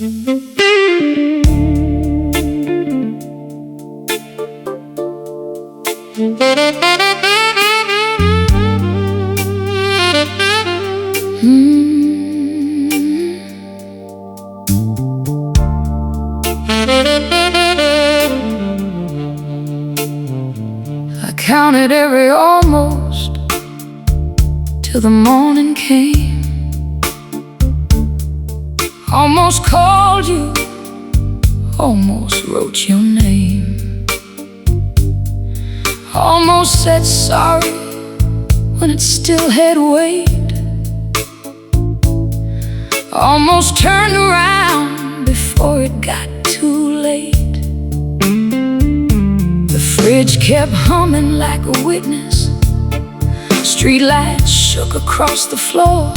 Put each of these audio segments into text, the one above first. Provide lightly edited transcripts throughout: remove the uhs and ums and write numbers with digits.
I counted every almost till the morning came. Almost called you, almost wrote your name, almost said sorry when it still had weight, almost turned around before it got too late. The fridge kept humming like a witness, streetlights shook across the floor.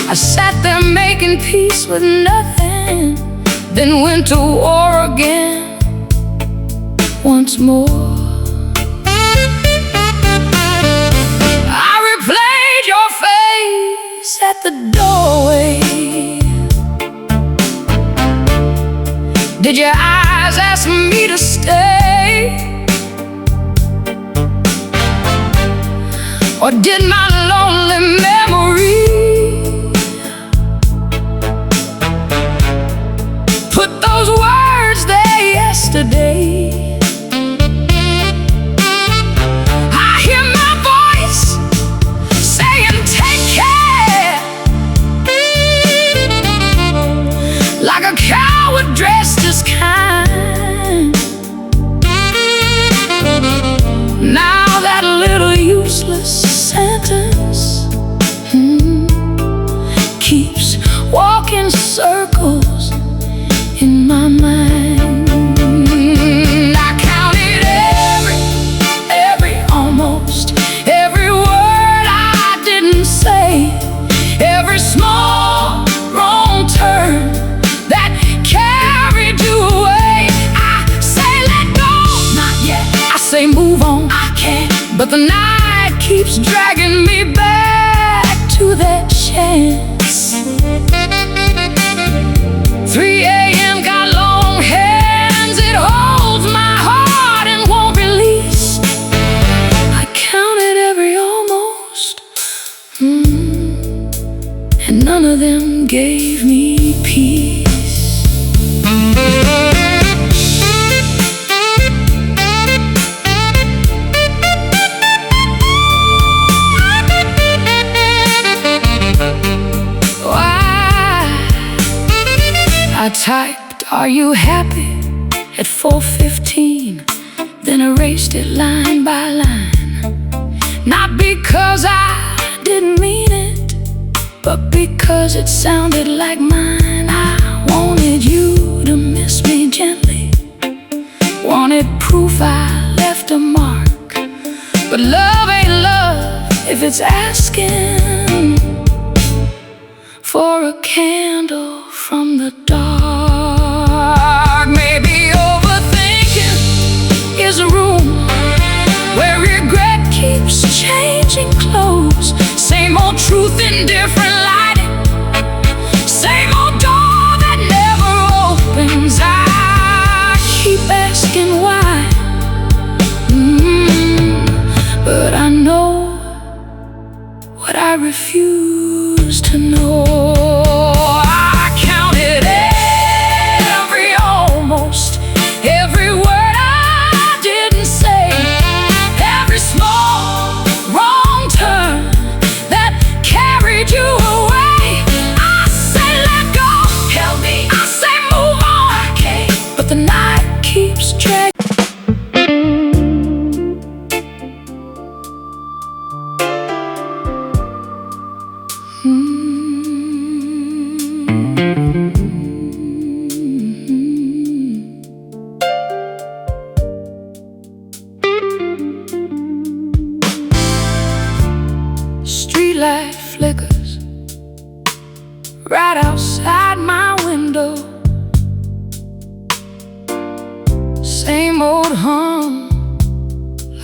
I sat there making peace with nothing, then went to war again once more. I replayed your face at the doorway. Did your eyes ask me to stay? Or did my lonely memory put those words there yesterday? I hear my voice saying take care, like a coward dressed as kind. Now that little useless sentence keeps walking circles in my mind. I counted every almost, every word I didn't say, every small wrong turn that carried you away. I say let go, not yet. I say move on, I can't. But the night keeps dragging me back to that chance. 3 a.m. got long hands, it holds my heart and won't release. I counted every almost, and none of them gave me peace. I typed, "Are you happy?" at 4:15, then erased it line by line. Not because I didn't mean it, but because it sounded like mine. I wanted you to miss me gently, wanted proof I left a mark. But love ain't love if it's asking for a candle from the dark. Maybe overthinking is a room where regret keeps changing clothes. Same old truth in different lighting, same old door that never opens. I keep asking why, but I know what I refuse to know. I counted every almost, every word I didn't say, every small wrong turn that carried you away. I say let go, help me. I say move on, I can't. But the night keeps dragging. Streetlight flickers right outside my window. Same old hum,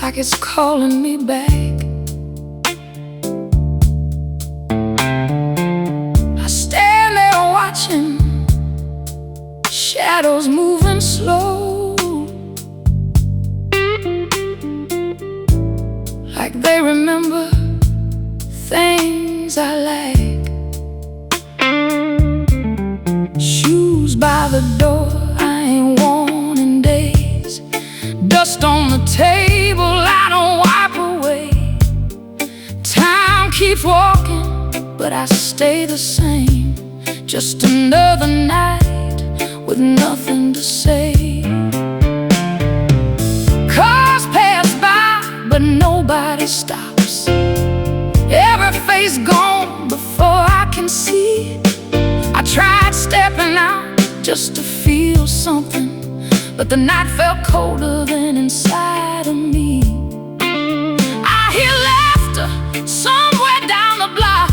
like it's calling me back. I stand there watching shadows moving slow, like they remember things I like. Shoes by the door I ain't worn in days, dust on the table I don't wipe away. Time keeps walking, but I stay the same. Just another night with nothing to say. Cars pass by, but nobody stops. Every face gone before I can see. I tried stepping out just to feel something, but the night felt colder than inside of me. I hear laughter somewhere down the block,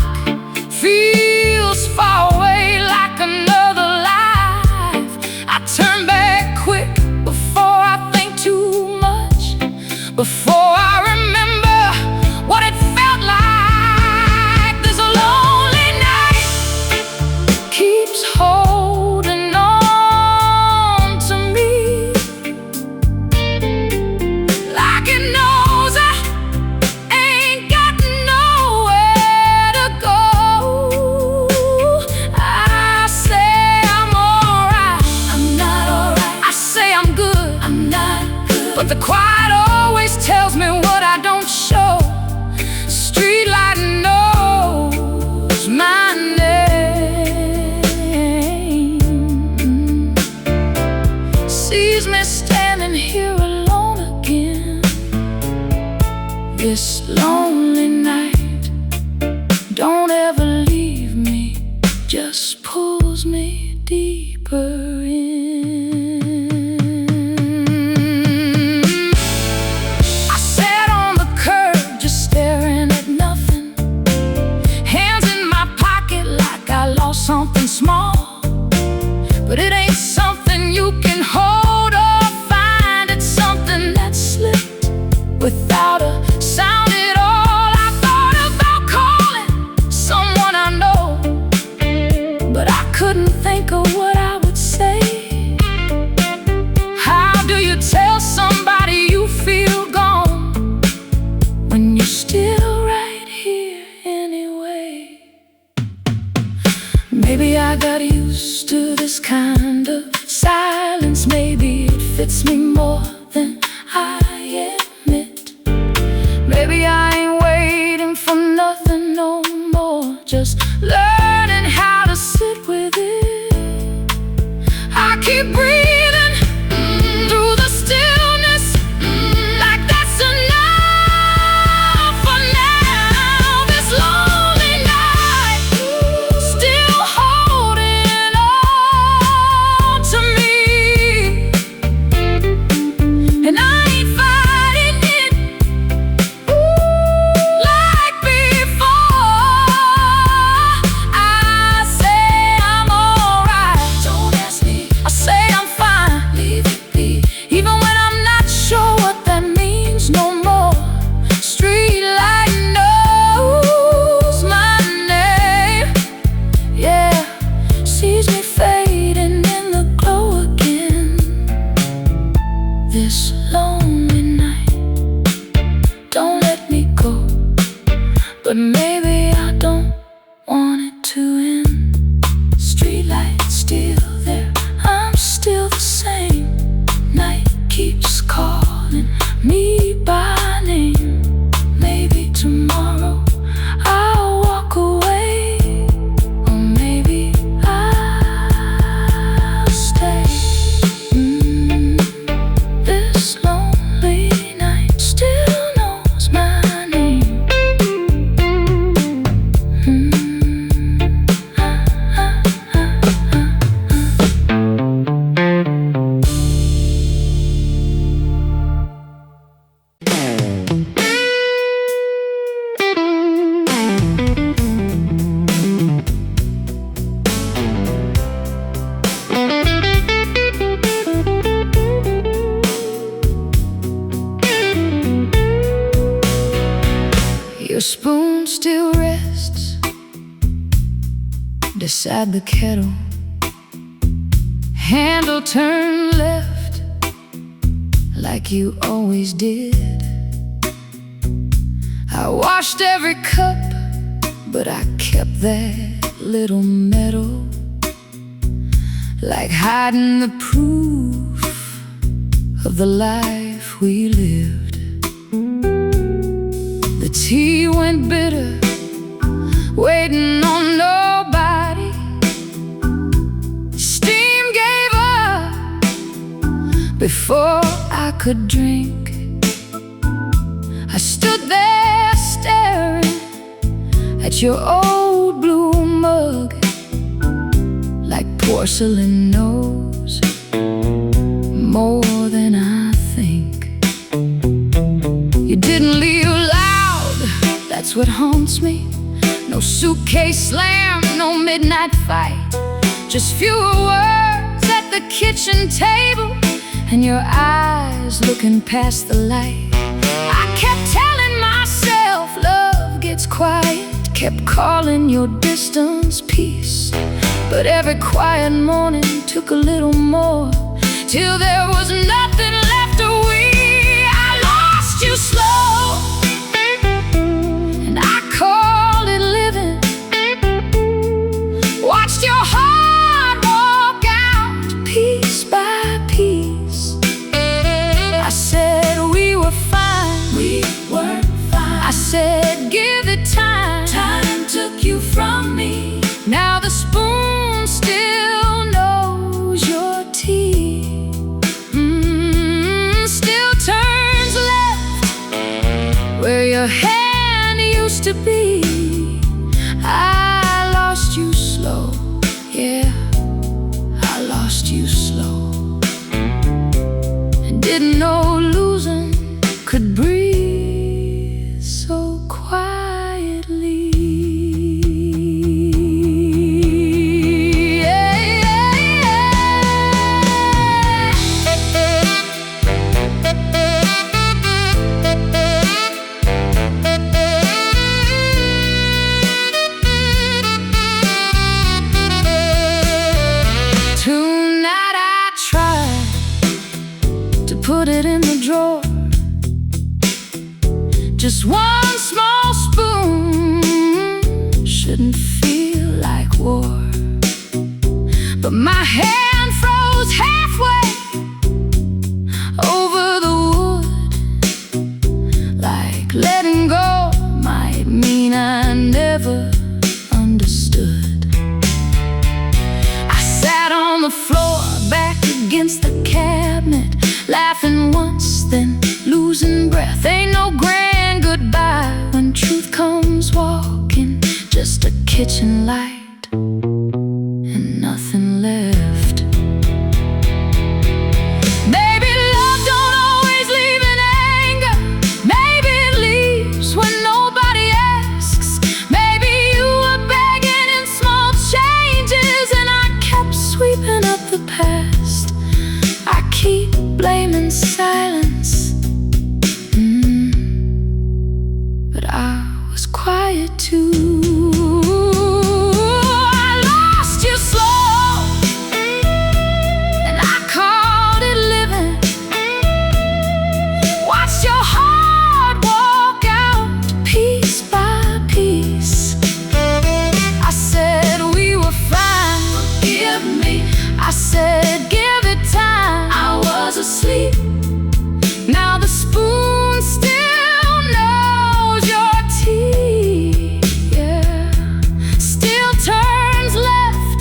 feels far away like another life. I turn back quick before I think too much, before I remember what it felt like. There's a lonely night keeps holding on to me, like it knows I ain't got nowhere to go. I say I'm alright, I'm not alright. I say I'm good, I'm not good. But the quiet always tells me what I don't show. Streetlight knows my name, sees me standing here alone again. This lonely night don't ever leave me, just pulls me deeper in. I sat on the curb just staring at nothing, hands in my pocket like I lost something small. But it ain't something you can hold or find, it's something that slipped without a sound at all. I thought about calling someone I know, but I couldn't think of what I would say. How do you tell somebody you feel gone when you're still right here anyway? Maybe I got used to this kind of silence. Maybe it fits me more than I admit. Maybe I ain't waiting for nothing no more, just learning how to sit with it. I keep breathing through the stillness, like that's enough for now. This lonely night still holding on to me, and I ain't fighting it like before. I say I'm alright, don't ask me. I say I'm fine, leave it be, even when I'm not sure what that means no more. Streetlight knows my name, yeah, sees me fading in the glow again. This lonely night don't let me go, but maybe I don't want it to end. Streetlight still there, I'm still the same. Night keeps calling me by name. Maybe tomorrow I'll walk away, or maybe I'll stay. This lonely night still knows my name. Your spoon still rests beside the kettle, handle turned left like you always did. I washed every cup, but I kept that little medal, like hiding the proof of the life we lived. The tea went bitter, waiting on nobody. Steam gave up before I could drink. I stood there staring at your old blue mug, like porcelain knows more than I think. You didn't leave loud, that's what haunts me. No suitcase slam, no midnight fight, just fewer words at the kitchen table and your eyes looking past the light. I kept telling myself love gets quiet, kept calling your distance peace, but every quiet morning took a little more, till there was nothing left to we. I lost you slow, and I called it living. Watched your heart walk out piece by piece. I said we were fine, we were fine. I said give it time, time took you from me. Now the spoon still knows your tea, still turns left where your hand used to be. I lost you slow, yeah, I lost you slow, and didn't know losing could breathe so quietly. Tonight I tried to put it in the drawer, just one small spoon, shouldn't feel like war. But my hand froze halfway over the wood, like letting go might mean I never understood. I sat on the floor, back against the cabinet, laughing once, then losing breath. Ain't no grand goodbye when truth comes walking, just a kitchen light and nothing left. Baby, love don't always leave in anger. Maybe it leaves when nobody asks. Maybe you were begging in small changes, and I kept sweeping up the past. I keep blaming silence, but I was quiet too. I lost you slow, and I called it living. Watched your heart walk out piece by piece. I said we were fine, forgive me. I said give it time, I was asleep. Now the spoon still knows your tea, yeah, still turns left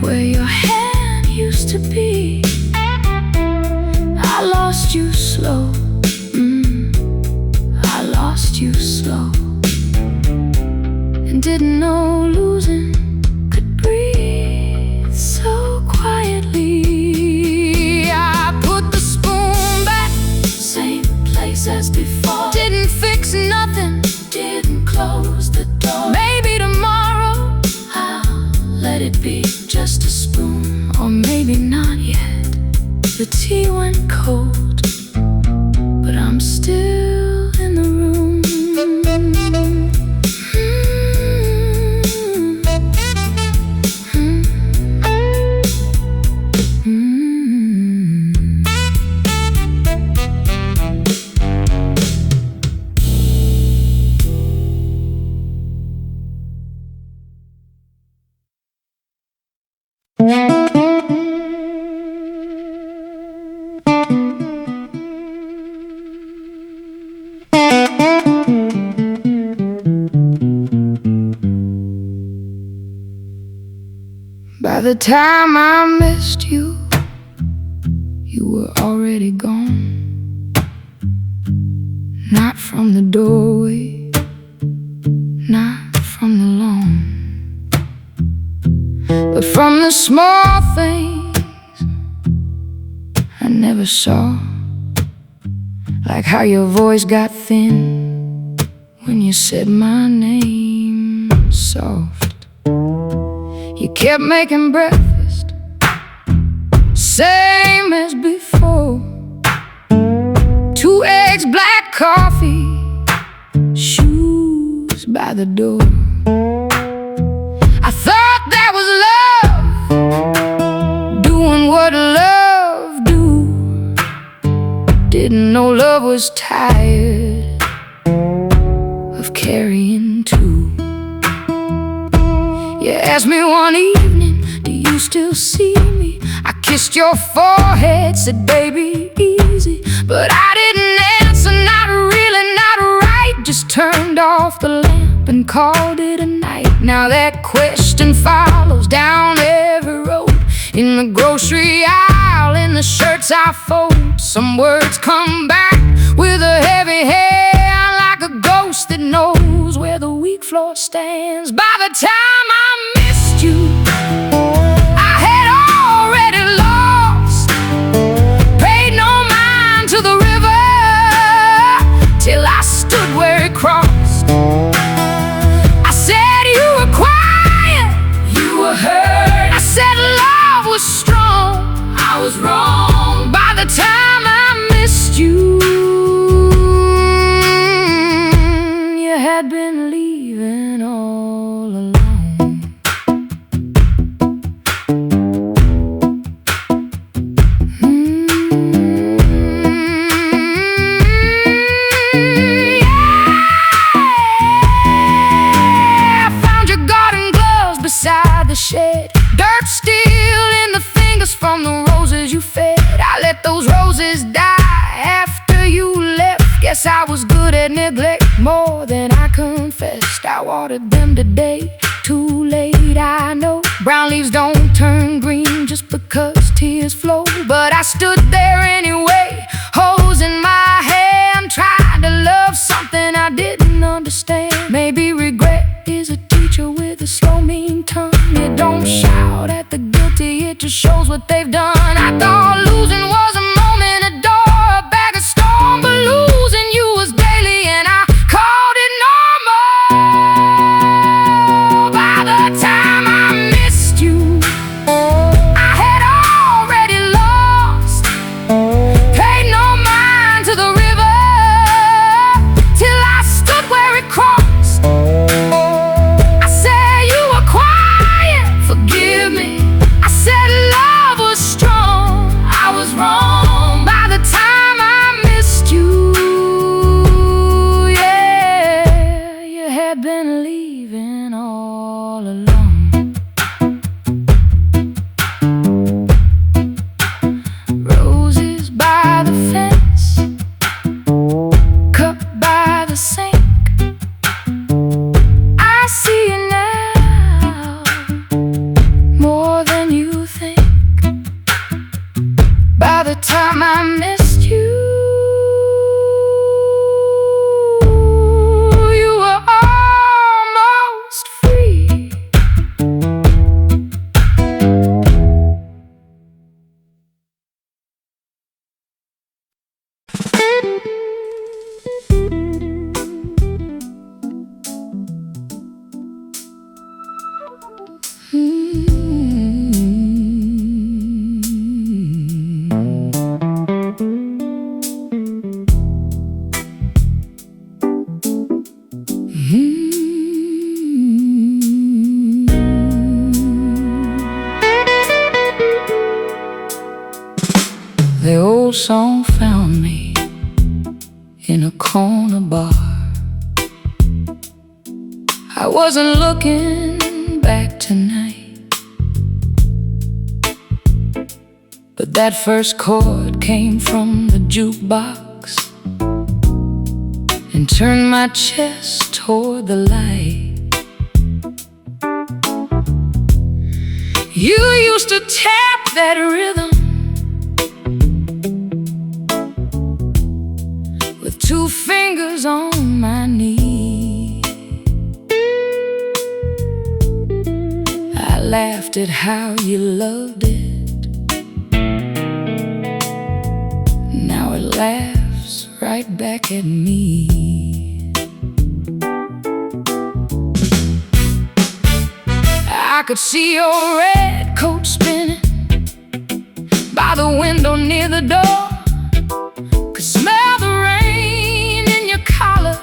where your hand used to be. I lost you slow, I lost you slow, and didn't know losing could breathe so quietly. I put the spoon back, same place as before. Didn't fix nothing, didn't close the door. Maybe tomorrow I'll let it be just a spoon, or maybe not yet. The tea went cold, but I'm still in the room. By the time I missed you, you were already gone. Not from the doorway, not from the lawn, but from the small things I never saw. Like how your voice got thin when you said my name soft. You kept making breakfast, same as before. 2 eggs, black coffee, shoes by the door. I thought that was love, doing what love do. Didn't know love was tired of carrying two. You asked me one evening, do you still see me? I kissed your forehead, said baby easy, but I didn't answer, not really, not right. Just turned off the lamp and called it a night. Now that question follows down every road, in the grocery aisle, in the shirts I fold. Some words come back with a heavy hand, like a ghost that knows where the weak floor stands. By the time I missed you, I had already lost, paid no mind to the river, till I stood where it crossed. I said you were quiet, you were hurt. I said love was strong, I was wrong. By the time I missed you, you had been leaving all along. Beside the shed, dirt still in the fingers from the roses you fed. I let those roses die after you left. Guess I was good at neglect, more than I confessed. I watered them today, too late I know. Brown leaves don't turn green just because tears flow. But I stood there anyway, hose in my hand, trying to love something I didn't understand. Maybe regret is a teacher with a slow, mean tongue. You don't shout at the guilty, it just shows what they've done. I thought losing was a moment, a door, a bag of storm, but losing you was daily, and I called it normal. By the time I missed you, I had already lost, paid no mind to the river, till I stood where it crossed. Been leaving all along. Roses by the fence, cup by the sink. I see you now, more than you think. By the time I missed you, the old song found me in a corner bar. I wasn't looking back tonight, but that first chord came from the jukebox and turned my chest toward the light. You used to tap that rhythm with 2 fingers on my knee. I laughed at how you loved it. Now it laughs right back at me. I could see your red coat spinning by the window near the door. Could smell the rain in your collar,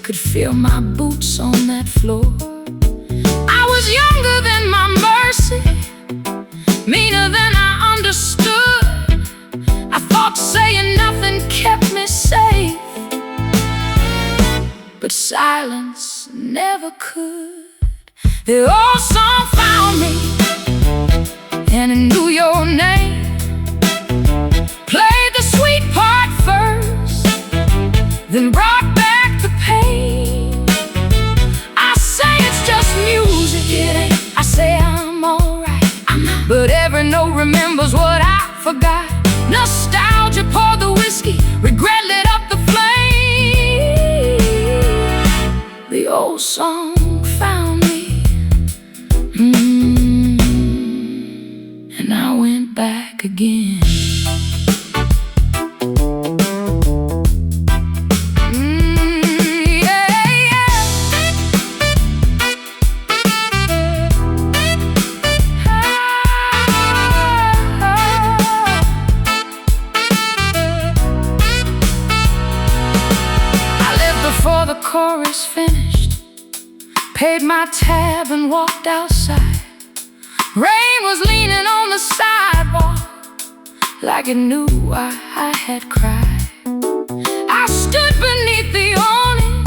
could feel my boots on that floor. I was younger than my mercy, meaner than I understood. I thought saying nothing kept me safe, but silence never could. The old song found me, and it knew your name. Played the sweet part first, then brought back the pain. I say it's just music, it ain't. I say I'm alright, but every note remembers what I forgot. Nostalgia poured the whiskey, regret lit up the flame. The old song found me, and I went back again. Before the chorus finished, paid my tab and walked outside. Rain was leaning on the sidewalk, like it knew I had cried. I stood beneath the awning,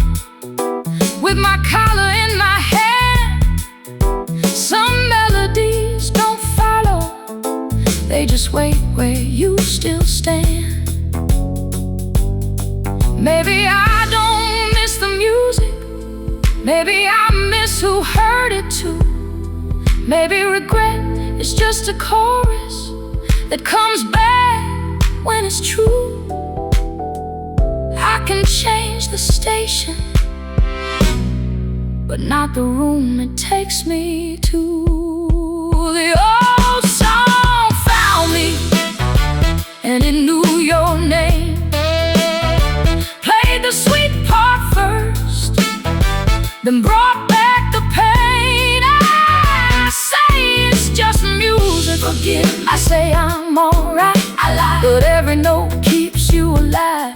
with my collar in my hand. Some melodies don't follow, they just wait where you still stand. Maybe I don't miss the music, maybe I miss who heard it too. Maybe regret is just a chorus that comes back when it's true. I can change the station, but not the room it takes me to. The old song found me, and it knew your name. Played the sweet part first, then brought back the pain. I say it's just music, forgive. I say I'm alright, but every note keeps you alive.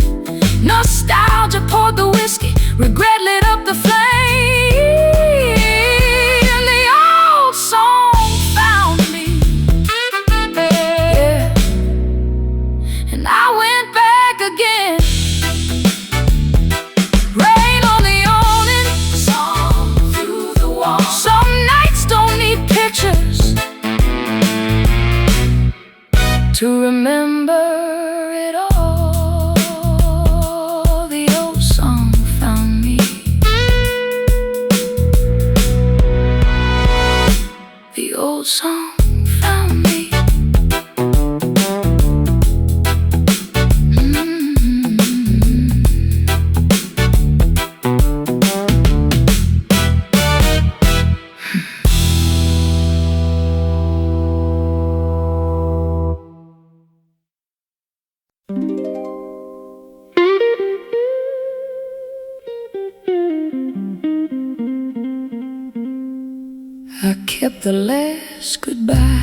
Nostalgia poured the whiskey, regret lit up the flame. And the old song found me, yeah, and I went back again. Rain on the awning, song through the wall. Some nights don't need pictures to remember it all. The old song found me, the old song found me. I kept the last goodbye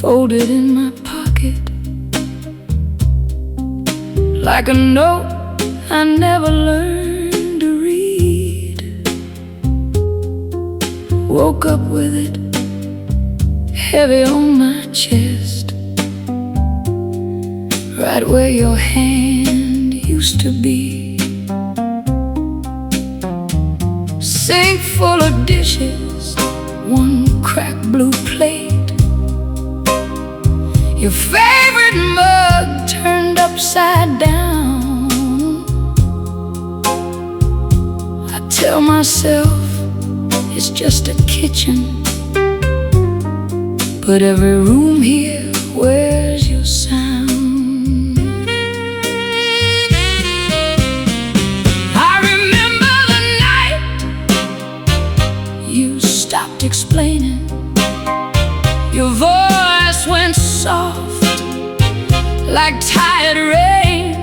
folded in my pocket, like a note I never learned to read. Woke up with it heavy on my chest, right where your hand used to be. Sink full of dishes, one cracked blue plate, your favorite mug turned upside down. I tell myself it's just a kitchen but every room here wears your sound. I remember the night you stopped explaining. Your voice went soft like tired rain.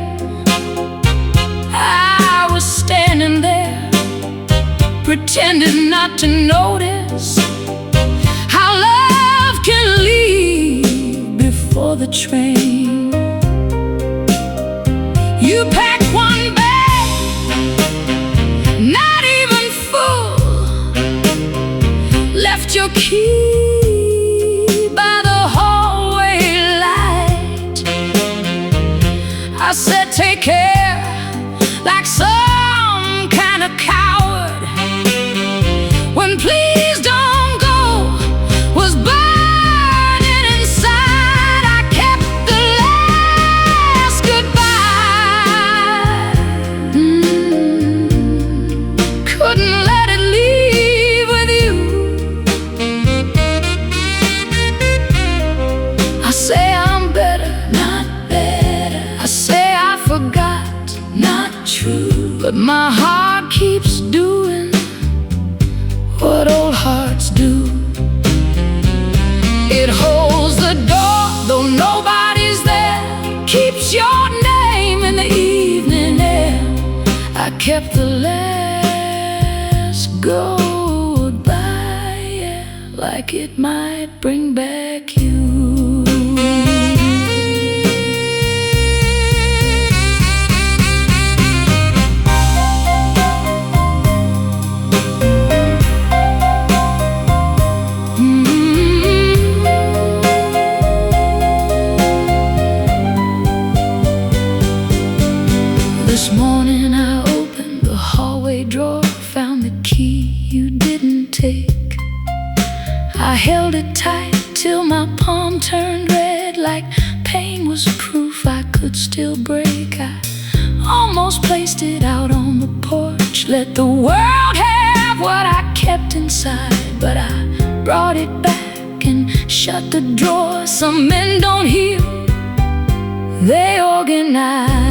I was standing there pretending not to notice how love can leave before the train. You packed one bag, not even full, left your key by the hallway light. I said, take care, like some kind of coward, when please don't go was burning inside. I kept the last goodbye. Couldn't let it leave with you. I say I'm better, not better. I say I forgot, not true. But my heart keeps doing what old hearts do. It holds the door, though nobody's there, keeps your name in the evening air. I kept the last goodbye, yeah, like it might bring back you. This morning I opened the hallway drawer, found the key you didn't take. I held it tight till my palm turned red, like pain was proof I could still break. I almost placed it out on the porch, let the world have what I kept inside. But I brought it back and shut the drawer. Some men don't heal, they organize.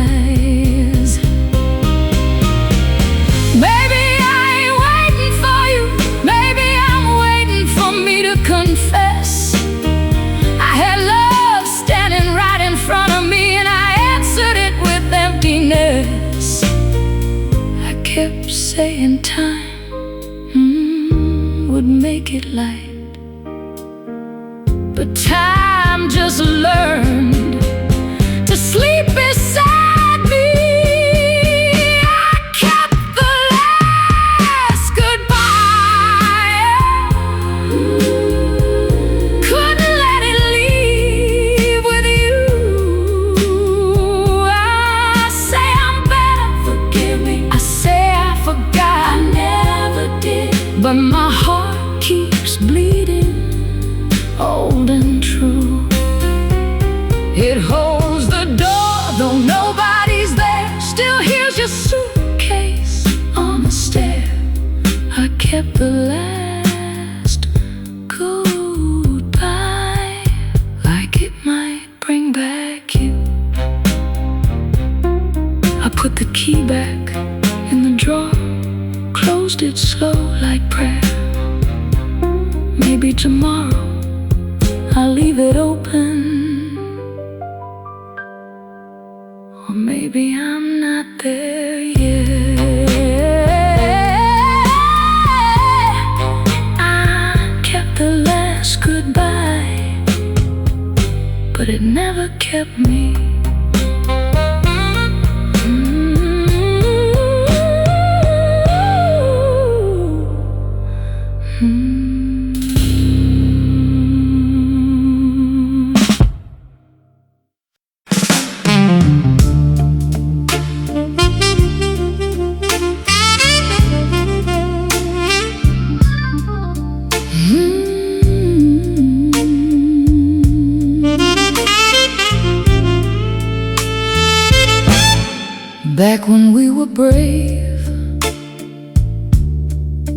Maybe I ain't waiting for you, maybe I'm waiting for me to confess. I had love standing right in front of me, and I answered it with emptiness. I kept saying time would make it light, but time just learned to sleep beside me. I kept the last goodbye, couldn't let it leave with you. I say I'm better, forgive me. I say I forgot, I never did. But my heart keeps bleeding, old and true. It holds the door, though nobody's there. Still here's your suitcase on the stair. I kept the last goodbye, like it might bring back you. I put the key back in the drawer, closed it slow like prayer. Maybe tomorrow I'll leave it open, or maybe I'm not there yet. I kept the last goodbye, but it never kept me. Back when we were brave,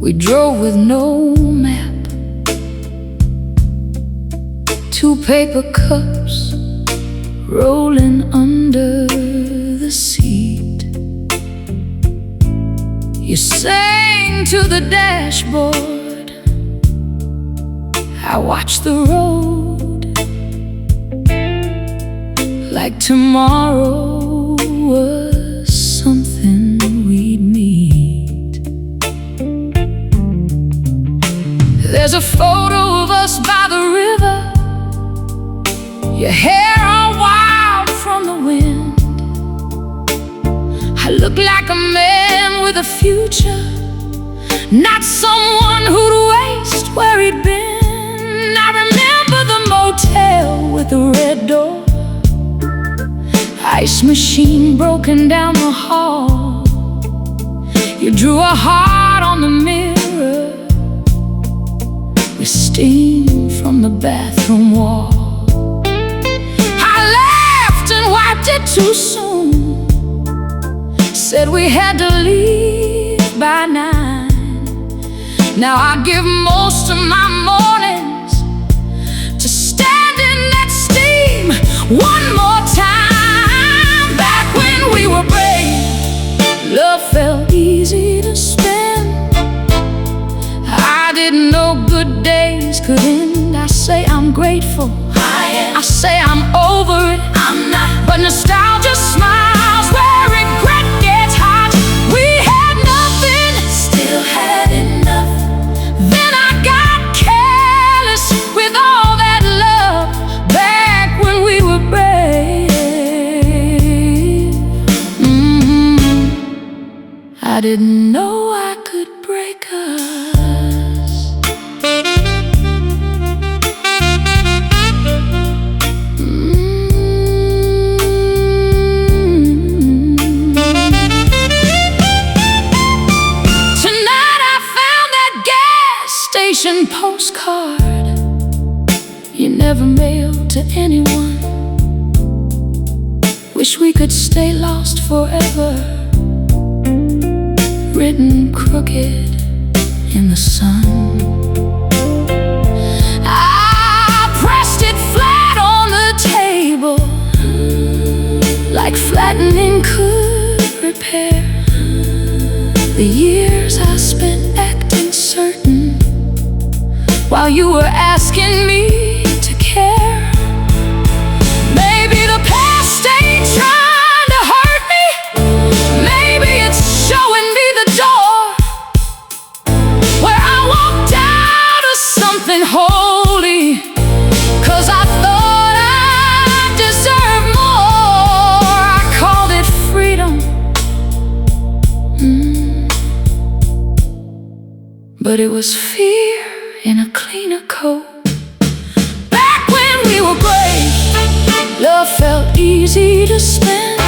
we drove with no map. 2 paper cups rolling under the seat. You sang to the dashboard, I watched the road, like tomorrow was something we'd meet. There's a photo of us by the river, your hair all wild from the wind. I look like a man with a future, not someone who'd waste where he'd been. I remember the motel with the red door, ice machine broken down the hall. You drew a heart on the mirror with steam from the bathroom wall. Wiped it too soon, said we had to leave by 9. Now I give most of my mornings to stand in that steam one more time. Back when we were brave, love felt easy to spend. I didn't know good days could end. I say I'm grateful, I say I'm over it, I'm not. But nostalgia smiles where regret gets hot. We had nothing, still had enough. Then I got careless with all that love. Back when we were brave, I didn't know I could break us. Postcard you never mailed to anyone. Wish we could stay lost forever, written crooked in the sun. I pressed it flat on the table, like flattening could repair the years I spent acting certain while you were asking me to care. Maybe the past ain't trying to hurt me, maybe it's showing me the door where I walked out of something holy, 'cause I thought I deserved more. I called it freedom, but it was fear in a cleaner coat. Back when we were brave, love felt easy to spend.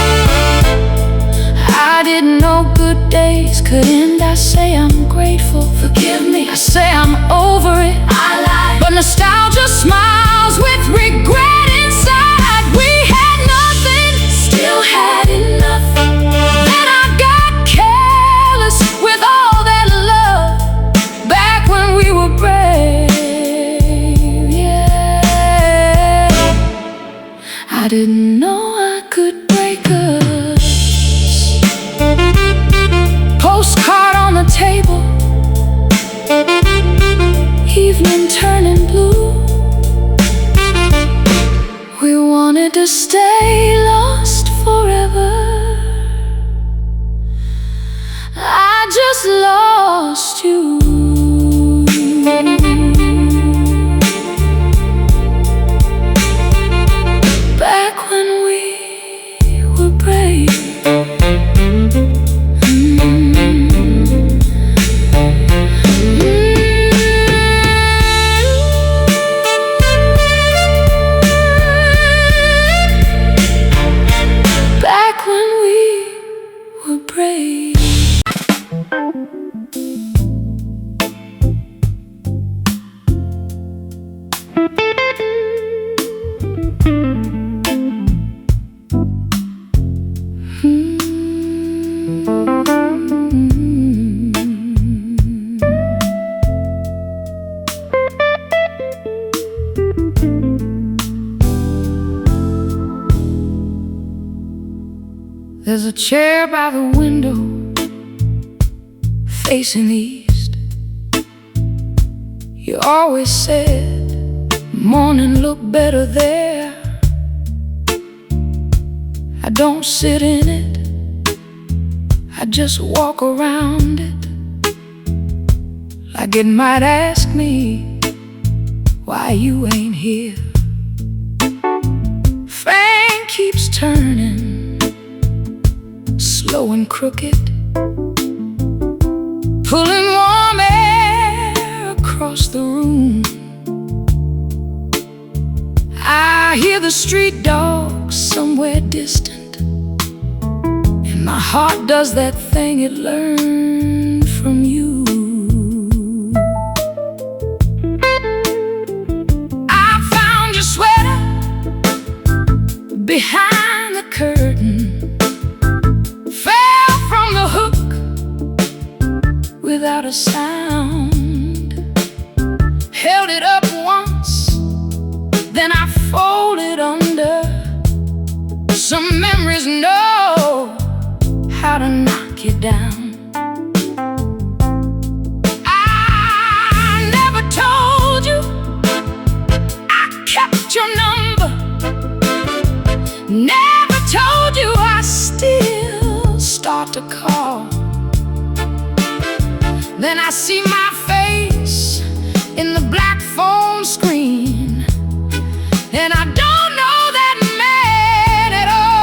I didn't know good days could end. I say I'm grateful, forgive me. I say I'm over it, I lied. But nostalgia smiles with regret inside. We had nothing, still had enough. Then I got careless with all that love. Back when we were brave, I didn't know I could break us. Postcard on the table, evening turning blue. We wanted to stay lost forever, I just lost you. Back when we were brave, back when we were brave. There's a chair by the window facing east. You always said morning looked better there. I don't sit in it, I just walk around it, like it might ask me why you ain't here. Fang keeps turning, slow and crooked, pulling warm air across the room. I hear the street dogs somewhere distant, and my heart does that thing it learned from you. I found your sweater behind the curtain, fell from the hook without a sound, held it up once, then I folded under. Some memories know how to knock you down. I never told you I kept your number, never told you I still start to call. Then I see my face in the black phone screen, and I don't know that man at all.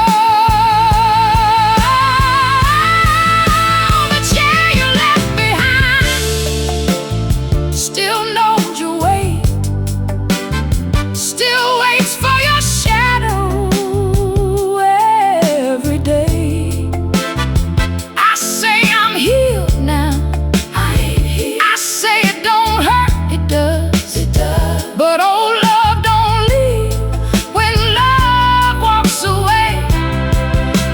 The chair you left behind still knows your weight, still waits for your shadow every day. I say I'm healed now, I ain't here. I say it don't hurt, it does, it does. But old love don't leave when love walks away.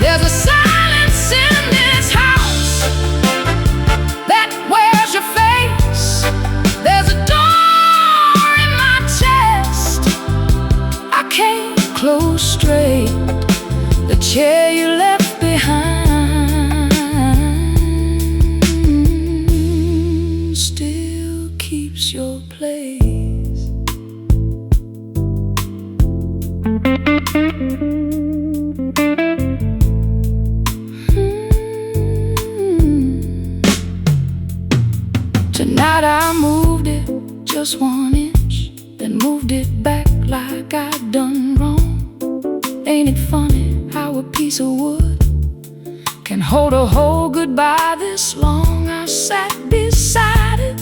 There's a silence in this house that wears your face. There's a door in my chest I can't close straight. The chair you left behind still keeps your place. Tonight I moved it just 1 inch, then moved it back like I'd done wrong. Ain't it funny how a piece of wood can hold a whole goodbye this long? I sat beside it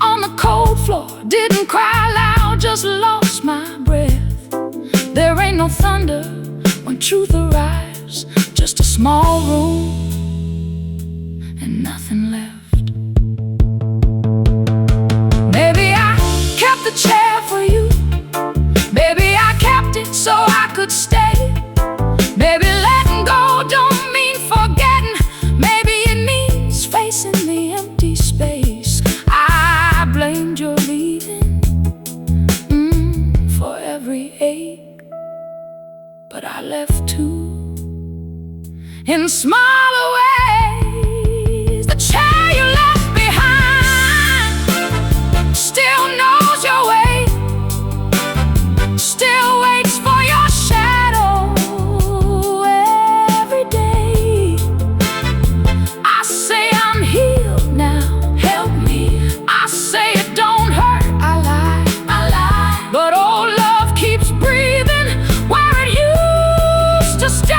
on the cold floor, didn't cry loud, just lost my breath. There ain't no thunder when truth arrives, just a small room and nothing left. Maybe I kept the chair for you, maybe I kept it so I could stay. Maybe letting go don't mean forgetting, maybe it means facing the empty space. I blamed your leaving for every ache, but I left too in smaller ways. The chair you left behind still knows your way, still waits for your shadow every day. I say I'm healed now, help me. I say it don't hurt, I lie, but old love keeps breathing where it used to stay.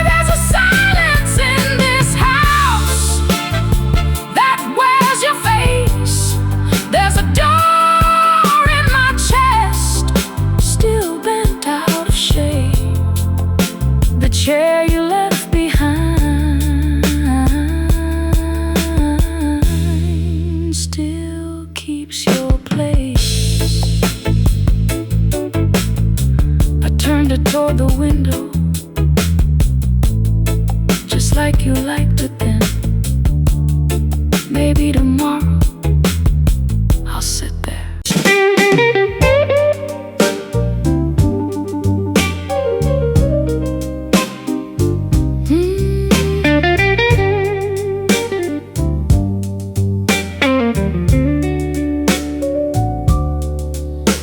There's a silence in this house that wears your face. There's a door in my chest still bent out of shape. The chair you left behind still keeps your place. I turned it toward the window, just like you liked it then. Maybe tomorrow I'll sit there.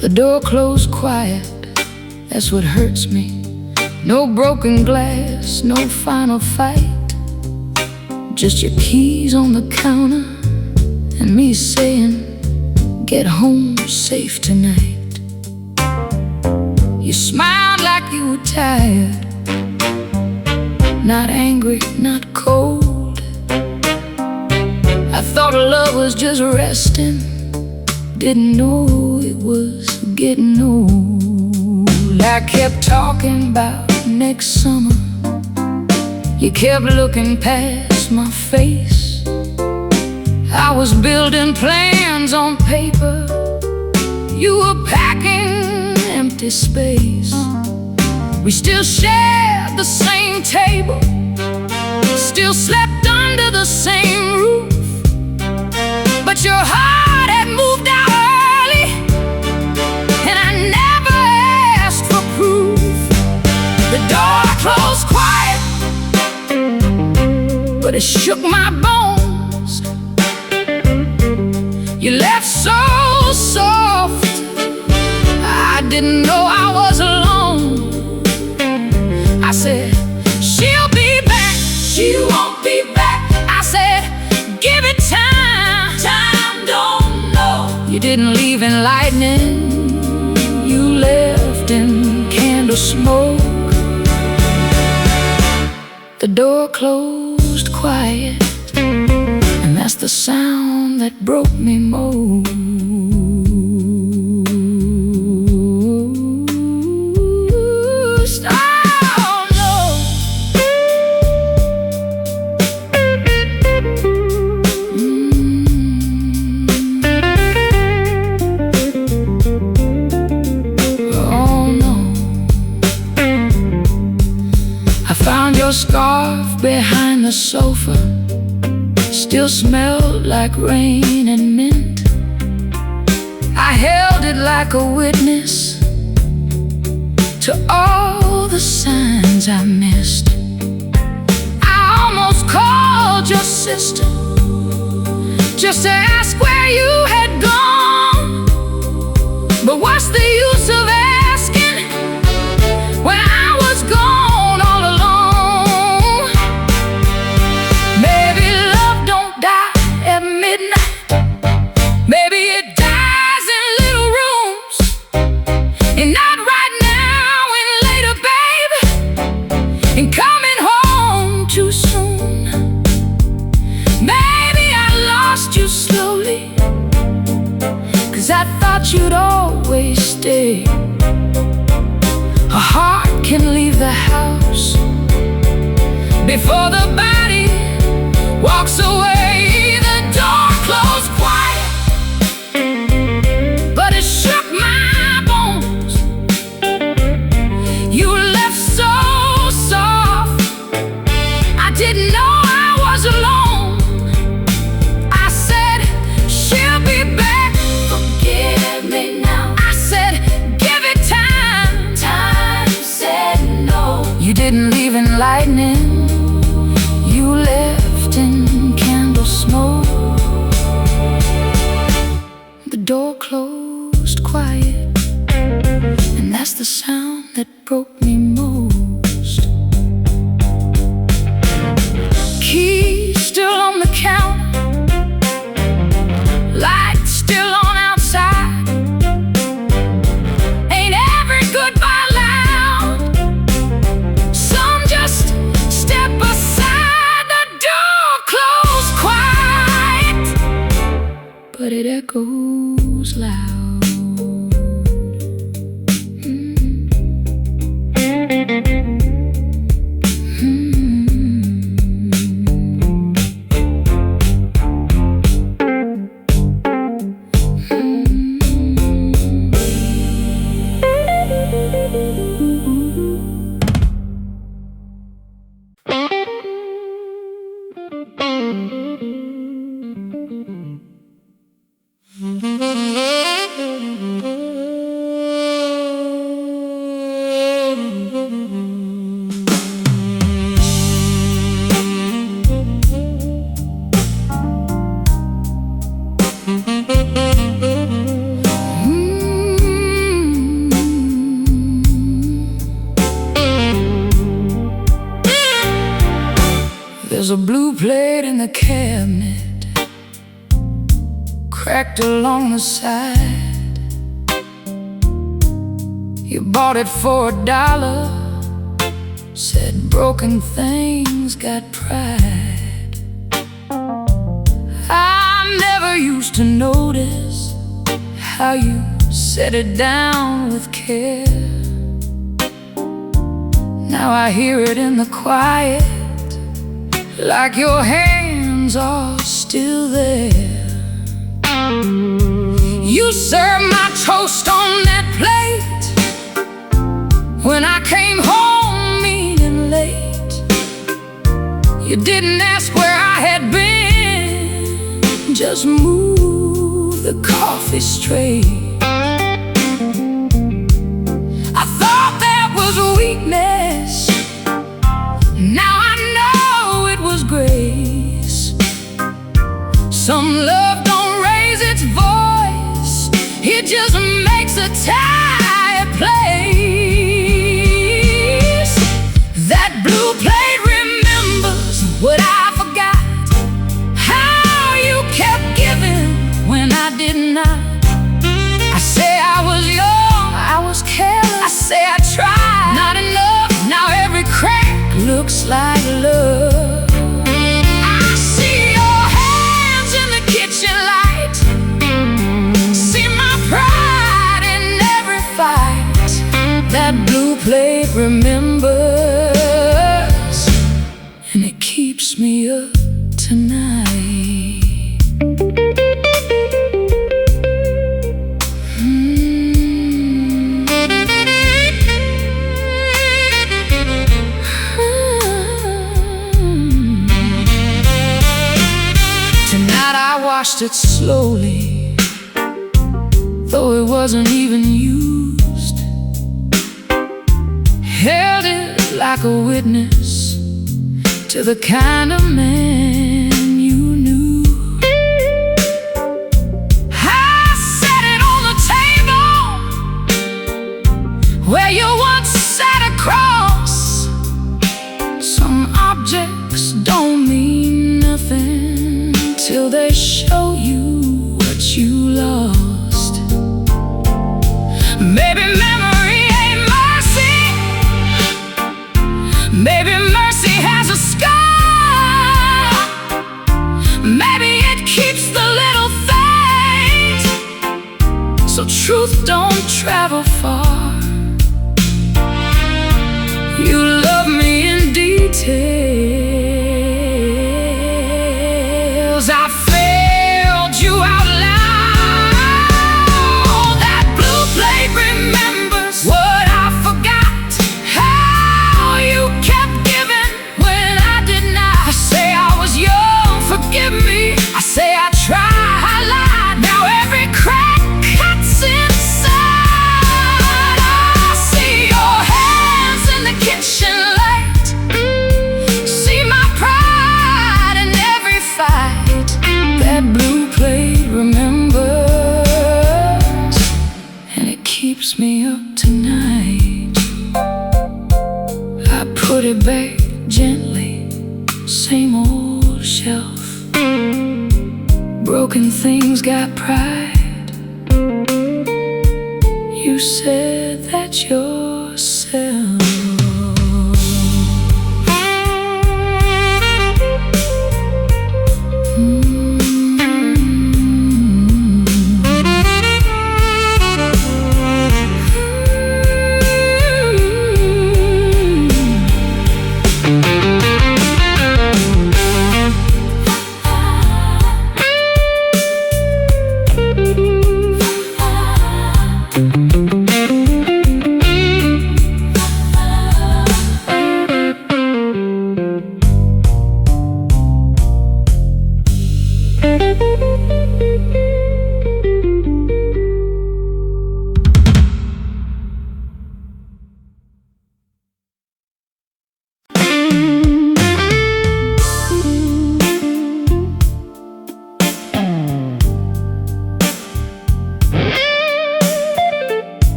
The door closed quiet, that's what hurts me. No broken glass, no final fight. Just your keys on the counter and me saying, get home safe tonight. You smiled like you were tired, not angry, not cold. I thought love was just resting, didn't know it was getting old. I kept talking about next summer, you kept looking past my face. I was building plans on paper, you were packing empty space. We still shared the same table, still slept under the same roof, but your heart had moved out early, and I never asked for proof. The door closed quiet, but it shook my bones. You left so soft, I didn't know I was alone. I said, she'll be back, she won't be back. I said, give it time, time don't know. You didn't leave in lightning, you left in candle smoke. The door closed quiet, and that's the sound that broke me most. Oh no. Oh no. I found your scarf behind the sofa, still smelled like rain and mint. I held it like a witness to all the signs I missed. I almost called your sister just to ask where you had gone, but what's the use of asking when I was gone all alone? Maybe love don't die at midnight, maybe it dies in little rooms, and not right now and later, baby, and coming home too soon. Maybe I lost you slowly, 'cause I thought you'd always stay. A heart can leave the house before the body walks away. The door closed quiet, but it shook my bones. You left so soft, I didn't know I was alone. I said, she'll be back, forgive me now. I said, give it time, time said no. You didn't leave in lightning, you left in candle smoke. The door closed quiet, and that's the sound that broke me most. Keys still on the counter, lights still on outside. Ain't every goodbye loud, some just step aside. The door closed quiet, but it echoes loud. was a blue plate in the cabinet, cracked along the side. You bought it for $1, said broken things got pride. I never used to notice how you set it down with care. Now I hear it in the quiet, like your hands are still there. You served my toast on that plate when I came home mean late. You didn't ask where I had been, just moved the coffee straight. I thought that was weakness, now I know it was grace. Some love don't raise its voice, it just makes a tired place. That blue plate remembers what I forgot, how you kept giving when I did not. I say I was young, I was careless, I say I tried, not enough. Now every crack looks like love. I see your hands in the kitchen light, see my pride in every fight. That blue plate remembers, and it keeps me up tonight. I washed it slowly, though it wasn't even used. Held it like a witness to the kind of man you knew. I set it on the table where you once sat across. Some objects don't mean nothing till they show you what you lost. Maybe memory ain't mercy, maybe mercy has a scar. Maybe it keeps the little things, so truth don't travel far. You love me in details, I failed you out loud. That blue plate remembers what I forgot, how you kept giving when I did not. I say I was young, forgive me, I say I tried, I lied. Now every crack cuts inside. I see your hands in the kitchen light, see my pride in every fight. That blue plate remembers, and it keeps me up tonight. I put it back gently, same old shelf. Broken things got pride. You said that yourself.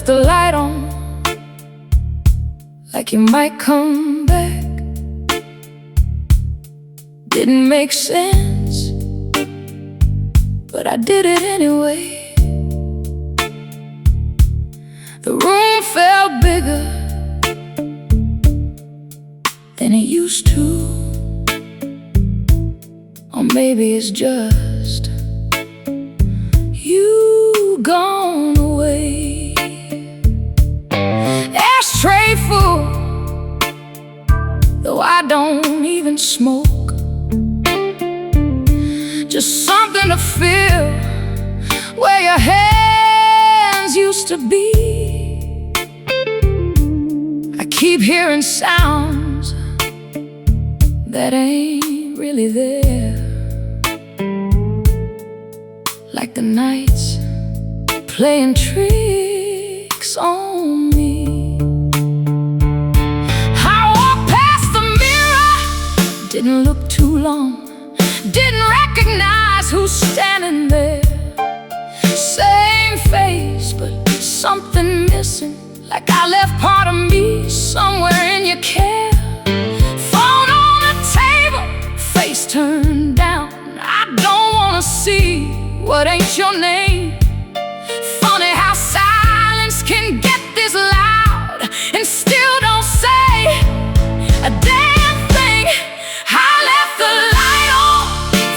left the light on, like you might come back. Didn't make sense, but I did it anyway. The room felt bigger than it used to. Or maybe it's just you gone away. Ashtray full, though I don't even smoke. Just something to feel where your hands used to be. I keep hearing sounds that ain't really there, like the nights playing tricks on me. I walked past the mirror, didn't look too long, didn't recognize who's standing there. Same face, but something missing, like I left part of me somewhere in your care. Phone on the table, face turned down. I don't wanna see what ain't your name. Funny how silence can get this loud and still don't say a damn thing. I left the light on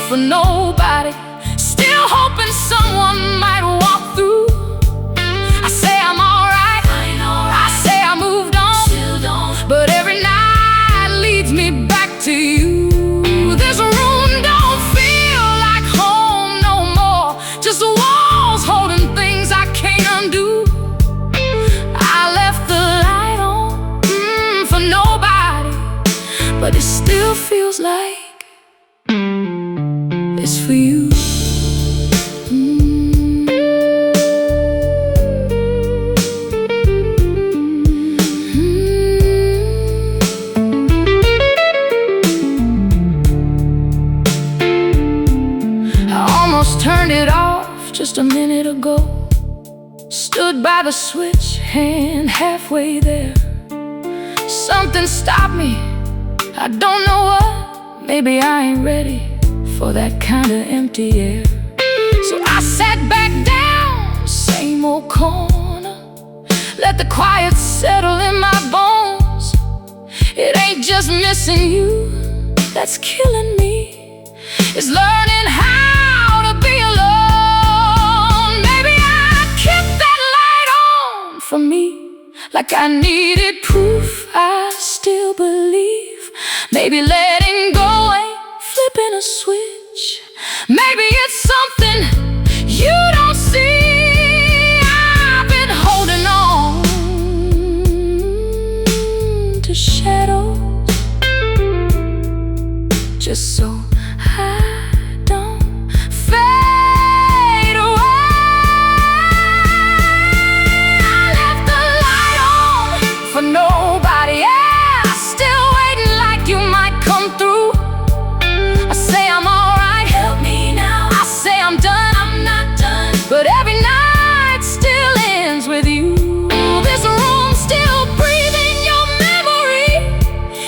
for nobody, still hoping someone might walk through. I say I'm alright, I say I moved on, but every night leads me back to you. This room don't feel like home no more, just walls holding things I can't undo. I left the light on for nobody, but it still feels like it's for you. Turned it off just a minute ago. Stood by the switch, hand halfway there. Something stopped me, I don't know what. Maybe I ain't ready for that kind of empty air. So I sat back down, same old corner, let the quiet settle in my bones. It ain't just missing you that's killing me, it's learning how to be alone. Maybe I kept that light on for me, like I needed proof I still believe. Maybe letting go ain't flipping a switch. Maybe it's something you don't see. I've been holding on to shadows just so I don't fade away. I left the light on for nobody, yeah, still waiting like you might come through. I say I'm alright, help me now. I say I'm done, I'm not done, but every night still ends with you. This room still breathing your memory,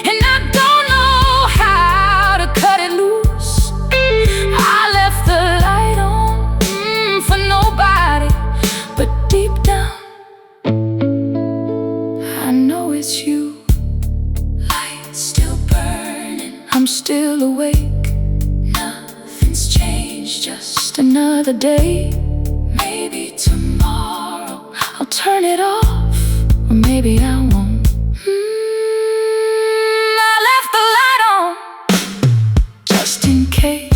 and I don't know how to cut it loose. I left the light on for nobody, but deep down I know it's you. Light still burning, I'm still awake. Nothing's changed, just another day. Maybe tomorrow I'll turn it off, or maybe I won't. I left the light on just in case.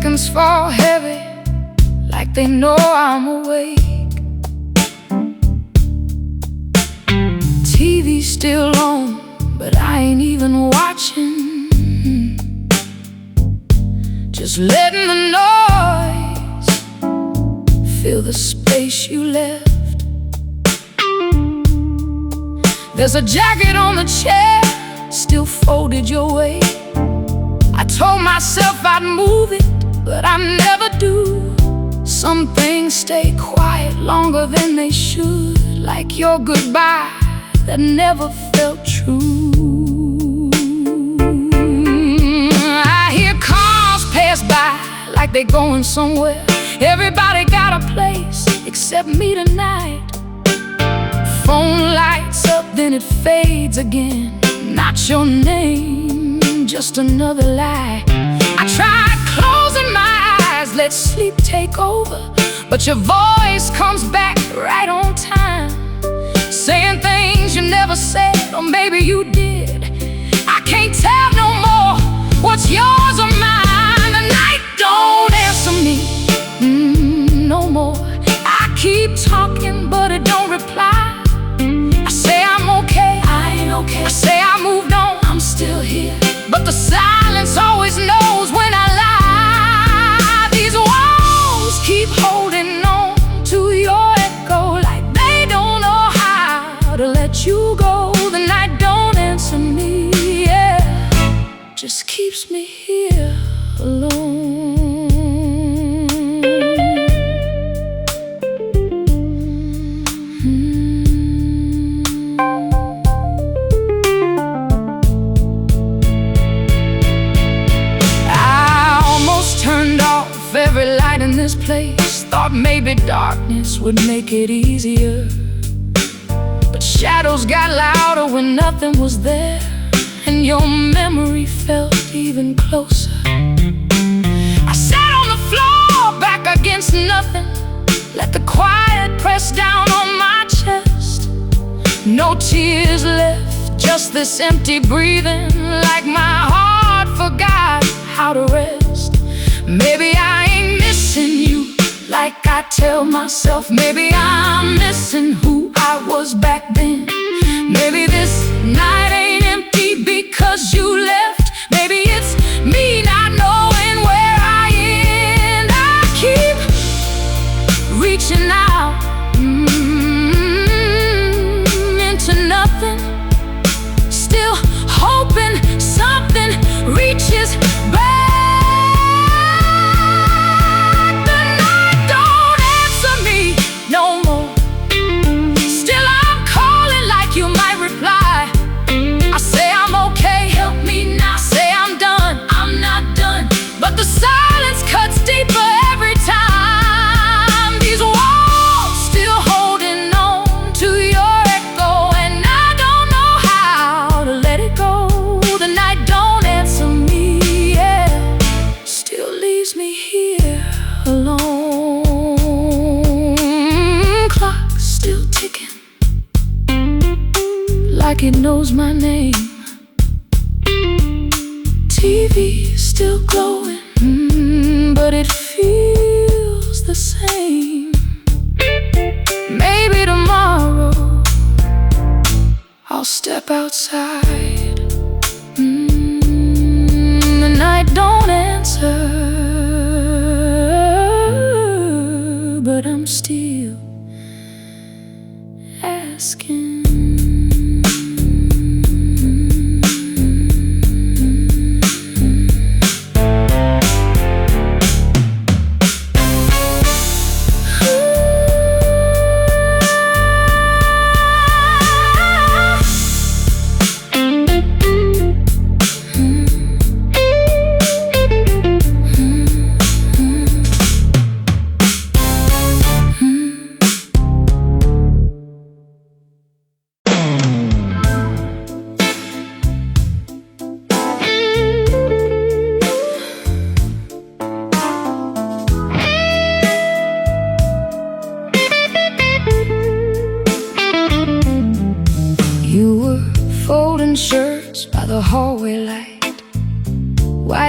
seconds fall heavy, like they know I'm awake. TV's still on, but I ain't even watching. Just letting the noise fill the space you left. There's a jacket on the chair, still folded your way. I told myself I'd move it, but I never do. Some things stay quiet longer than they should, like your goodbye that never felt true. I hear cars pass by like they're going somewhere. Everybody got a place except me tonight. Phone lights up, then it fades again. Not your name, just another lie. I tried closing my eyes, let sleep take over, but your voice comes back right on time, saying things you never said, or maybe you did. I can't tell no more what's yours or mine. The night don't answer me, no more. I keep talking, but it don't reply. I say I'm okay, I ain't okay. I say I moved on, I'm still here, but the silence always knows when I lie. These walls keep holding on to your echo, like they don't know how to let you go. The night don't answer me, yeah, just keeps me here alone. Every light in this place, thought maybe darkness would make it easier, but shadows got louder when nothing was there, and your memory felt even closer. I sat on the floor, back against nothing, let the quiet press down on my chest. No tears left, just this empty breathing, like my heart forgot how to rest. Maybe I ain't missing you like I tell myself. Maybe I'm missing who I was back then. Maybe this night ain't empty because you left. Maybe it's me not knowing where I end. I keep reaching out into nothing, still hoping something reaches back. The silence cuts deeper every time. These walls still holding on to your echo, and I don't know how to let it go. The night don't answer me, yeah, still leaves me here alone. Clock still ticking, like it knows my name. TV still glowing, but it feels the same. Maybe tomorrow I'll step outside. The night don't answer, but I'm still asking.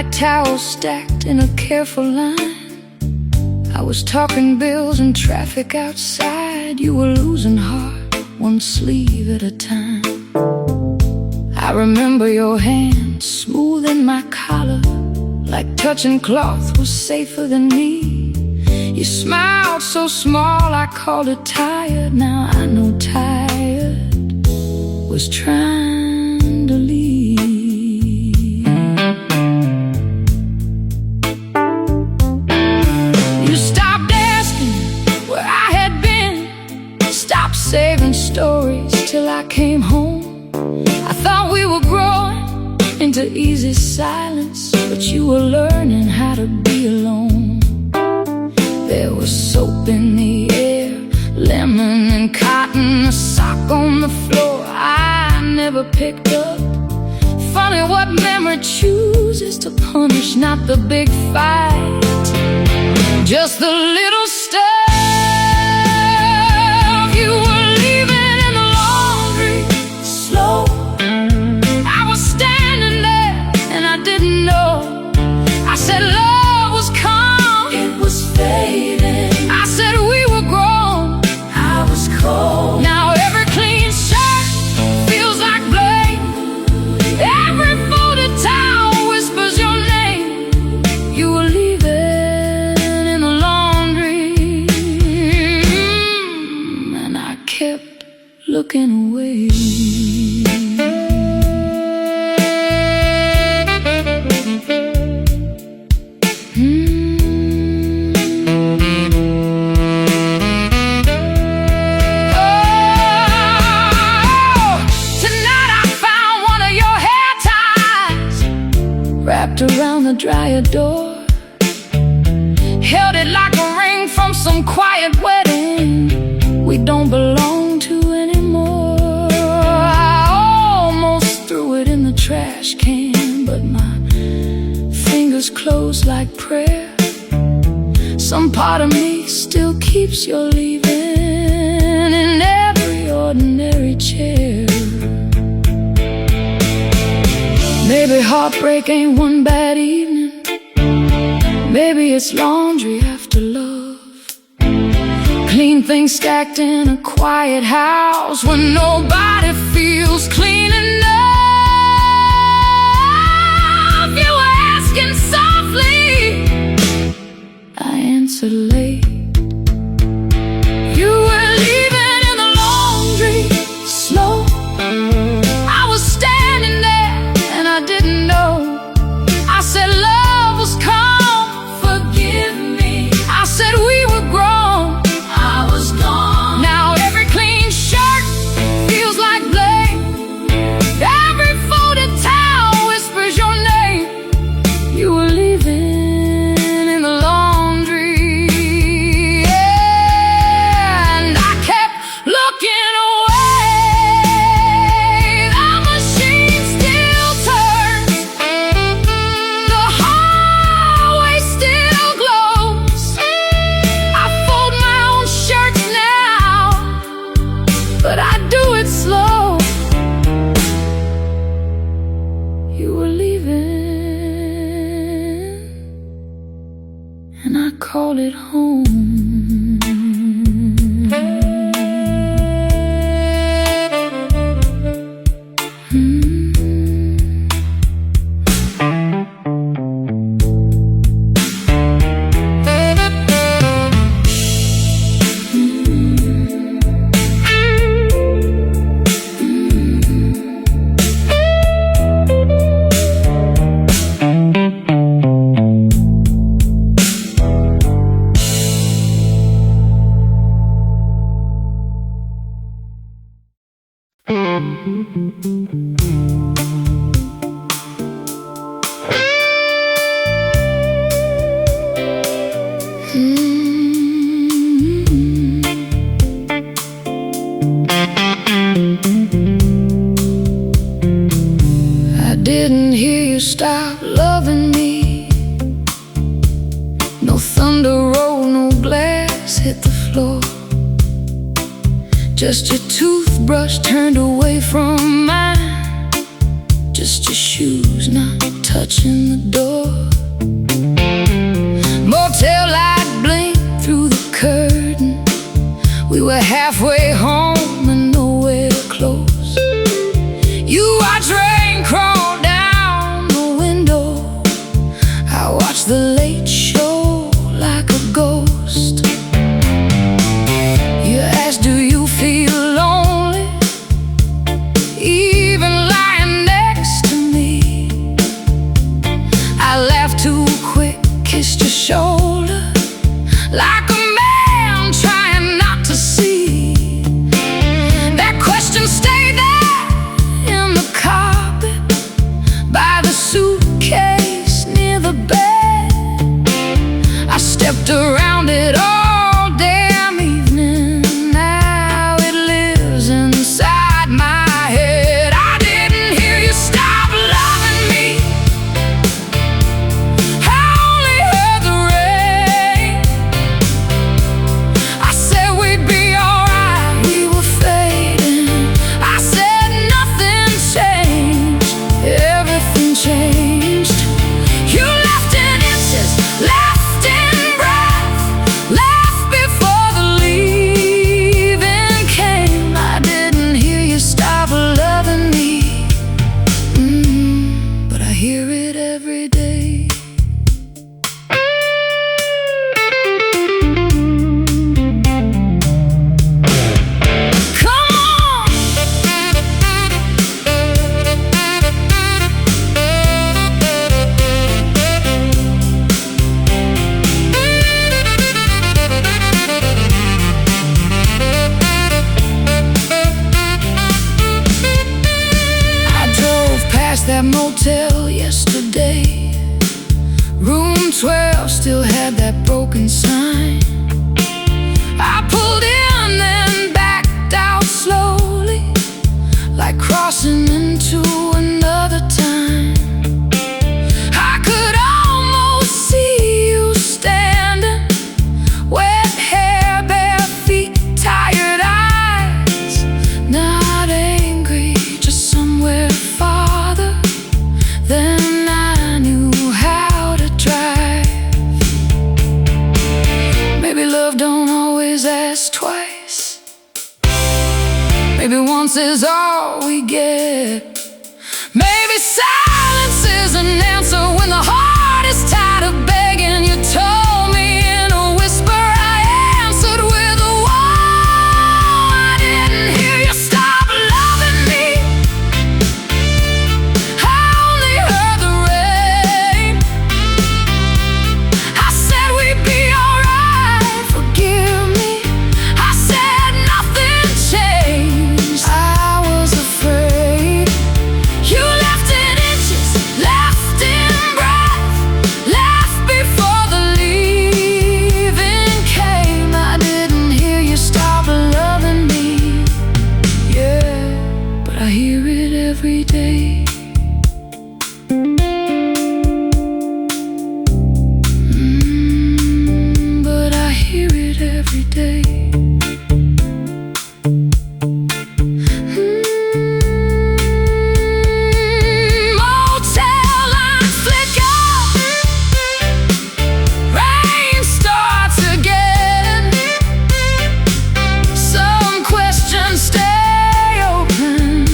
white towels stacked in a careful line. I was talking bills and traffic outside. You were losing heart, one sleeve at a time. I remember your hand smoothing my collar, like touching cloth was safer than me. You smiled so small I called it tired. Now I know tired was trying to leave. You stopped asking where I had been, stopped saving stories till I came home. I thought we were growing into easy silence, but you were learning how to be alone. There was soap in the air, lemon and cotton, a sock on the floor I never picked up. Funny what memory chooses to punish, not the big fight, just the little stuff. You were leaving in the laundry, slow. I was standing there and I didn't know. I said love was calm, it was fading. I said we were grown, I was cold. Now every clean shirt feels like blame. Every folded towel whispers your name. You were leaving in the laundry, and I kept looking away. Wrapped around the dryer door, held it like a ring from some quiet wedding we don't belong to anymore. I almost threw it in the trash can, but my fingers closed like prayer. Some part of me still keeps your leaving in every ordinary chair. Maybe heartbreak ain't one bad evening. Maybe it's laundry after love. Clean things stacked in a quiet house when nobody feels clean enough. You were asking softly, I answered late. You were leaving in the laundry, slow. I was standing there and I didn't know. I said love was calm, forgive me. I said we were grown, I was gone. Now every clean shirt feels like blame. Every folded towel whispers your name. You were leaving in the laundry, and I kept looking away. The machine still turns, the hallway still glows. I fold my own shirts now, but I do it slow. You were leaving, and I call it home. I didn't hear you stop loving me. No thunder roll, no glass hit the floor. Just your toothbrush turned away from mine. just your shoes not touching the door. Motel light blinked through the curtain. We were halfway home and nowhere close. You watched rain crawl down the window. I watched the late show like a ghost. You asked, do you feel lonely, even lying next to me? I laughed too quick, kissed your shoulder like a man trying not to see. That question stayed there in the carpet, by the suitcase near the bed. I stepped around it all damn evening. Now it lives inside my head. I didn't hear you stop loving me. I only heard the rain. I said we'd be alright, we were fading. I said nothing changed, everything changed. You left in inches, left in breath, left before the leaving came. I didn't hear you stop loving me, but I hear it every day. Come on! I drove past that motel yesterday. Room 12 still had that broken sign. I pulled in, then backed out slowly, like crossing into another time. I could almost see you standing, wet hair, bare feet, tired eyes. Not angry, just somewhere farther than I knew how to drive. Maybe love don't always ask twice. Maybe once is all we get. Maybe silence is an answer when the heart is tired of begging. You told me in a whisper, I answered with a whoa. I didn't hear you stop loving me. I only heard the rain. I said we'd be alright, forgive me. I said nothing changed, I was afraid. You left in inches, left in breath, left before the leaving came. I didn't hear you stop loving me, yeah, but I hear it every day. But I hear it every day. Motel lights flicker, rain starts again. Some questions stay open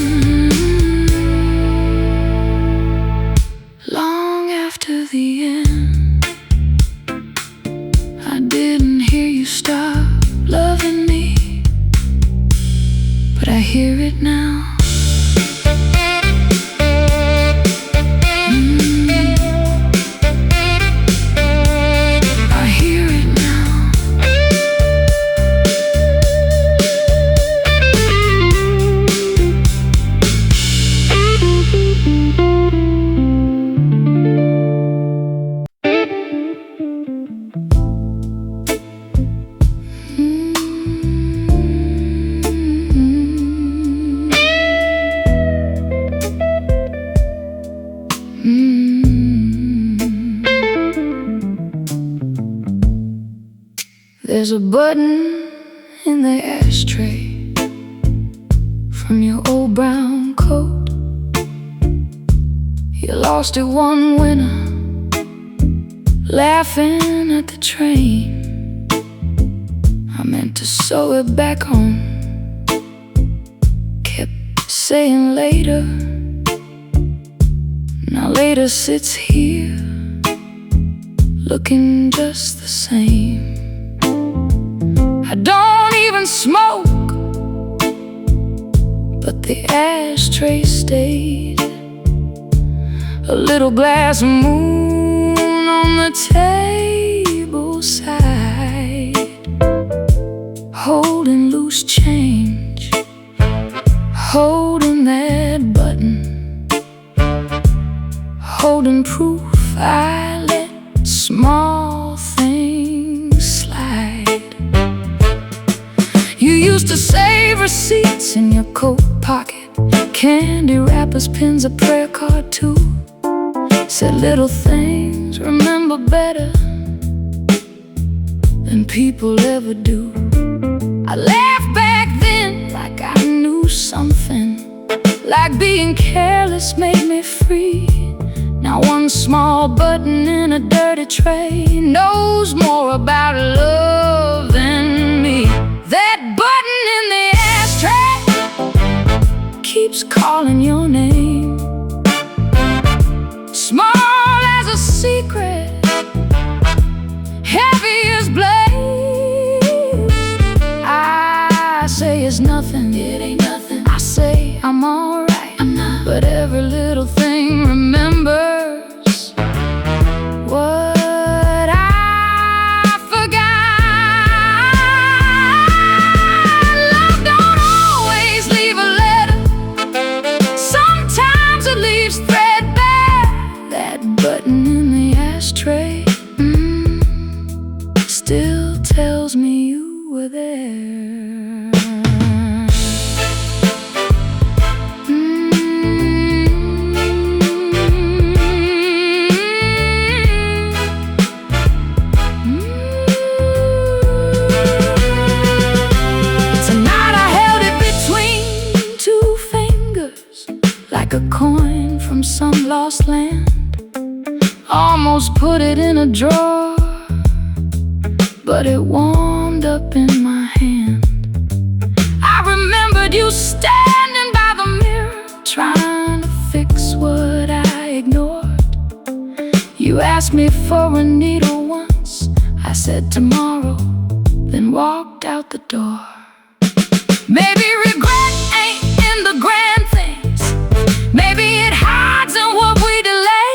long after the end. I didn't hear you stop loving me, but I hear it now. I hear it now. There's a button in the ashtray from your old brown coat. lost it one winter, laughing at the train. I meant to sew it back on, kept saying later. Now later sits here, looking just the same. I don't even smoke, but the ashtray stayed. A little glass moon on the table side, holding loose change, holding that button, holding proof I let small things slide. You used to save receipts in your coat pocket, candy wrappers, pins, a prayer card too. Said little things remember better than people ever do. I laughed back then like I knew something, like being careless made me free. Now one small button in a dirty tray knows more about love than me. That button in the ashtray keeps calling your name. Small as a secret, heavy as blame. I say it's nothing, it ain't nothing. I say I'm alright, I'm not. But every little thing remembers what I forgot. Love don't always leave a letter, sometimes it leaves threadbare. That button in the ashtray still tells me you were there. Tonight I held it between two fingers, like a coin from some lost land. Almost put it in a drawer, but it warmed up in my hand. I remembered you standing by the mirror, trying to fix what I ignored. You asked me for a needle once, I said tomorrow, then walked out the door. Maybe regret ain't in the grand things, maybe it hides in what we delay,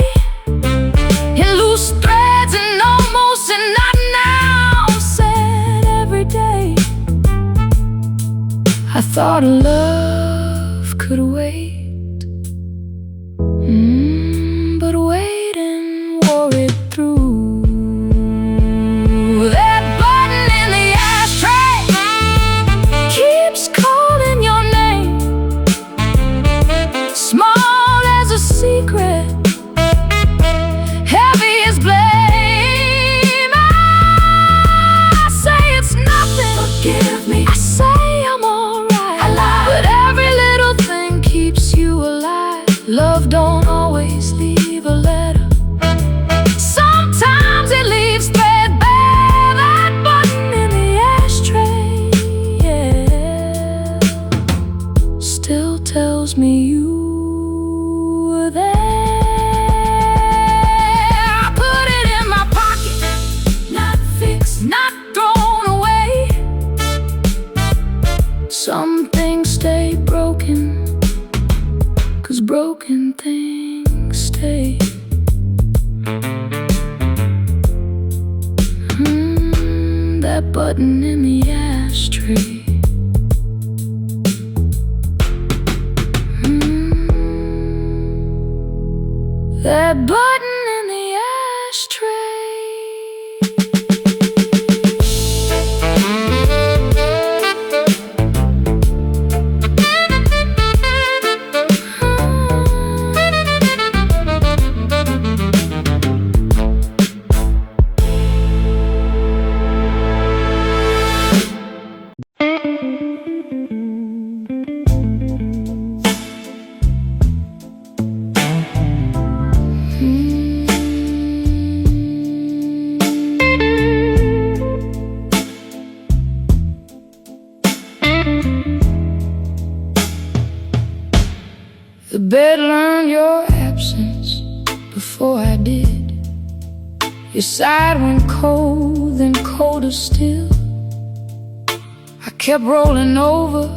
in loose threads and almost and not now said every day. I thought love could wait, but waiting wore it through. That button in the ashtray keeps calling your name. Small as a secret, heavy as blame. I say it's nothing, forgive me. I say I'm alright, I lied. But every little thing keeps you alive. Love don't always leave a letter, sometimes it leaves threadbare. That button in the ashtray, yeah, still tells me you were there. I put it in my pocket, not fixed, not thrown away. Some things stay broken, 'cause broken things stay. That button in the ashtray. That button in the ashtray. bed learned your absence before I did. Your side went cold, then colder still. I kept rolling over,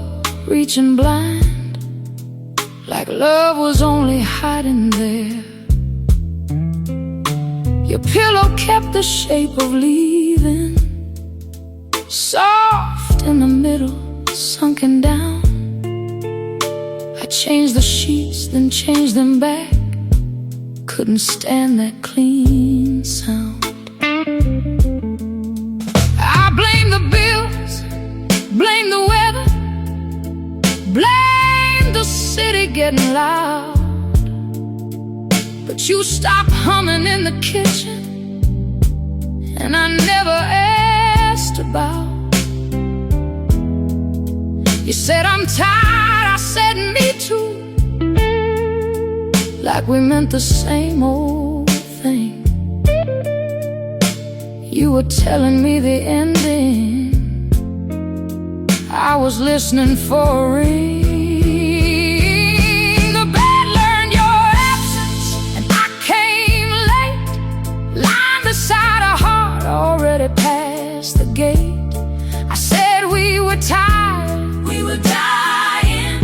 reaching blind, like love was only hiding there. Your pillow kept the shape of leaving, soft in the middle, sunken down. I changed the sheets, then changed them back. Couldn't stand that clean sound. I blame the bills, blame the weather, blame the city getting loud. But you stopped humming in the kitchen, and I never asked about. You said I'm tired, I said me too, like we meant the same old thing. You were telling me the ending, I was listening for a ring. The bed learned your absence, and I came late, lying beside a heart already past the gate. I said we were tired, we were dying.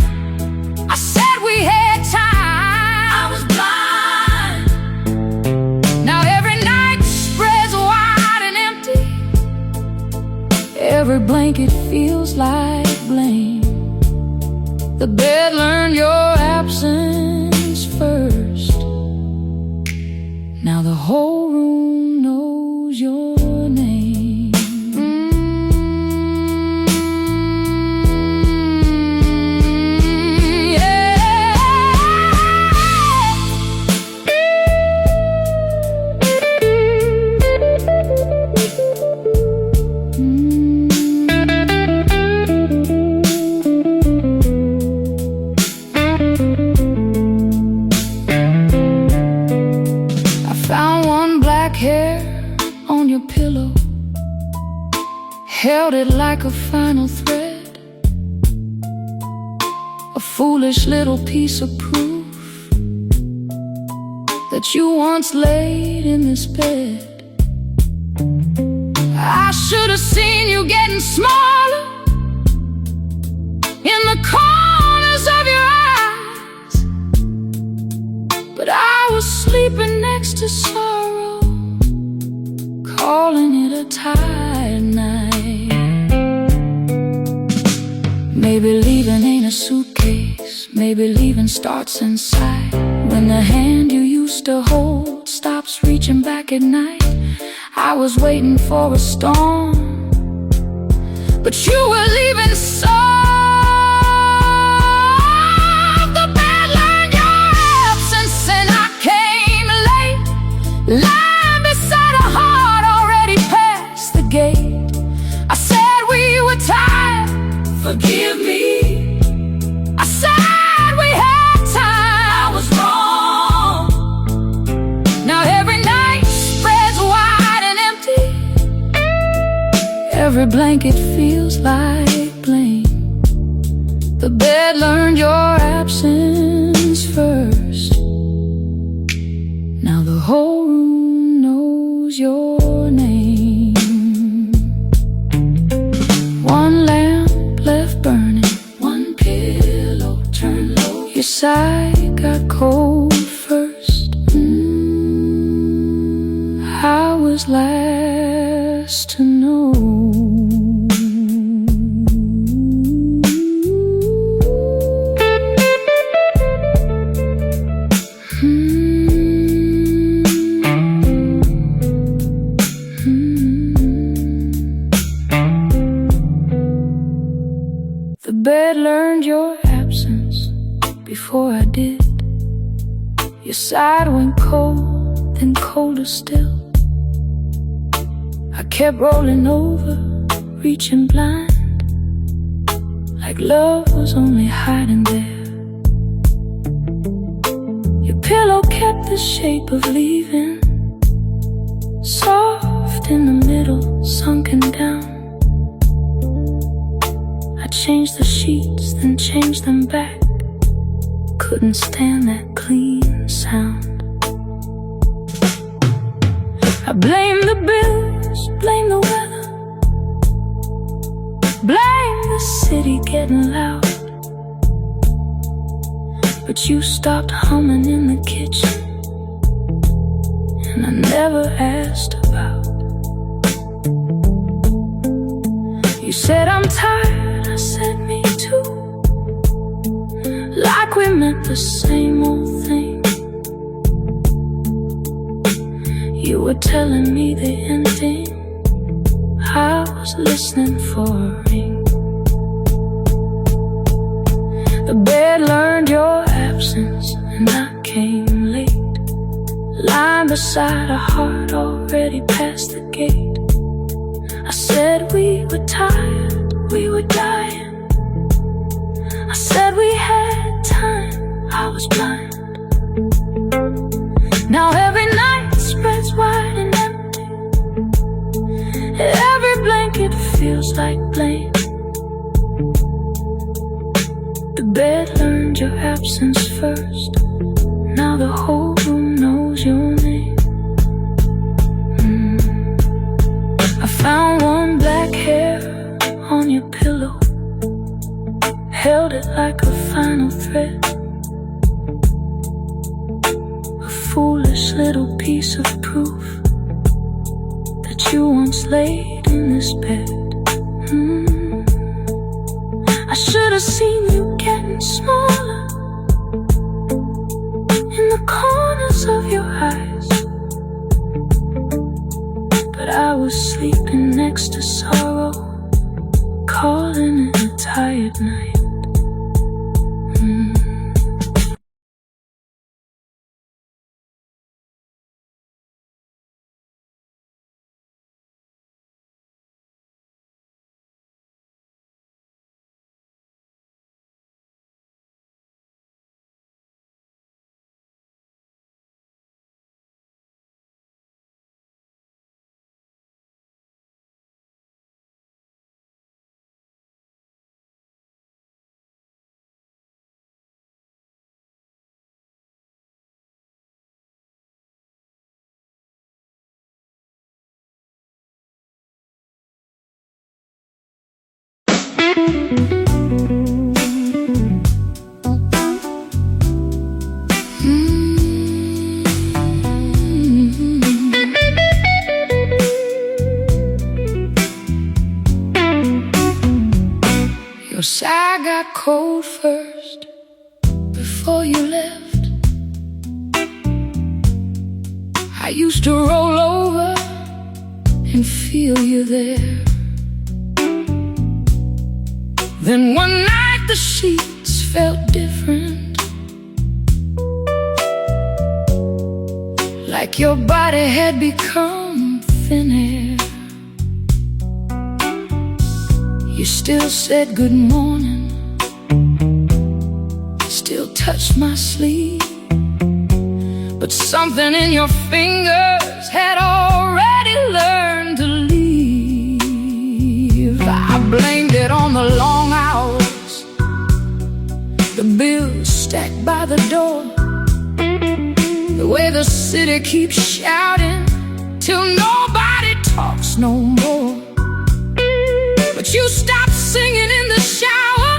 I said we had time, I was blind. Now every night spreads wide and empty, every blanket feels like blame. The bed learned your absence first. Now the whole room knows your name. On your pillow, held it like a final thread, a foolish little piece of proof that you once laid in this bed. I should have seen you getting smaller in the corners of your eyes, but I was sleeping next to sorrow, calling it a tired night. Maybe leaving ain't a suitcase, maybe leaving starts inside. When the hand you used to hold stops reaching back at night. I was waiting for a storm, but you were leaving soft. The bed learned your absence, and I came late, lying beside a heart already past the gate. I said we were tired, forgive me. I said we had time, I was wrong. Now every night spreads wide and empty, every blanket feels like blame. The bed learned your absence first. Now the whole room knows your name. One lamp left burning, one pillow turned low. Your side got cold first. I was last to know. The bed learned your absence before I did. Your side went cold, then colder still. I kept rolling over, reaching blind, like love was only hiding there. Your pillow kept the shape of leaving, soft in the middle, sunken down. I changed the sheets, then changed them back. couldn't stand that clean sound. I blame the bills, blame the weather, blame the city getting loud. But you stopped humming in the kitchen, and I never asked about. You said I'm tired, I said me too, like we meant the same old thing. You were telling me the ending, I was listening for a ring. The bed learned your absence, and I came late, lying beside a heart already past the gate. I said we were tired, we were dying. I said we had time, I was blind. Now every night spreads wide and empty, every blanket feels like blame. The bed learned your absence first, now the whole room knows your name. I found one black hair on your pillow, held it like a final thread, a foolish little piece of proof that you once laid in this bed. I should have seen you getting smaller in the corners of your eyes, but I was sleeping next to sorrow, calling it a tired night. Your sigh got cold first, before you left. I used to roll over and feel you there. Then one night the sheets felt different, like your body had become thin air. You still said good morning, still touched my sleeve, but something in your fingers had already learned to leave. I blamed it on the long hours, the bills stacked by the door, the way the city keeps shouting till nobody talks no more. But you stopped singing in the shower,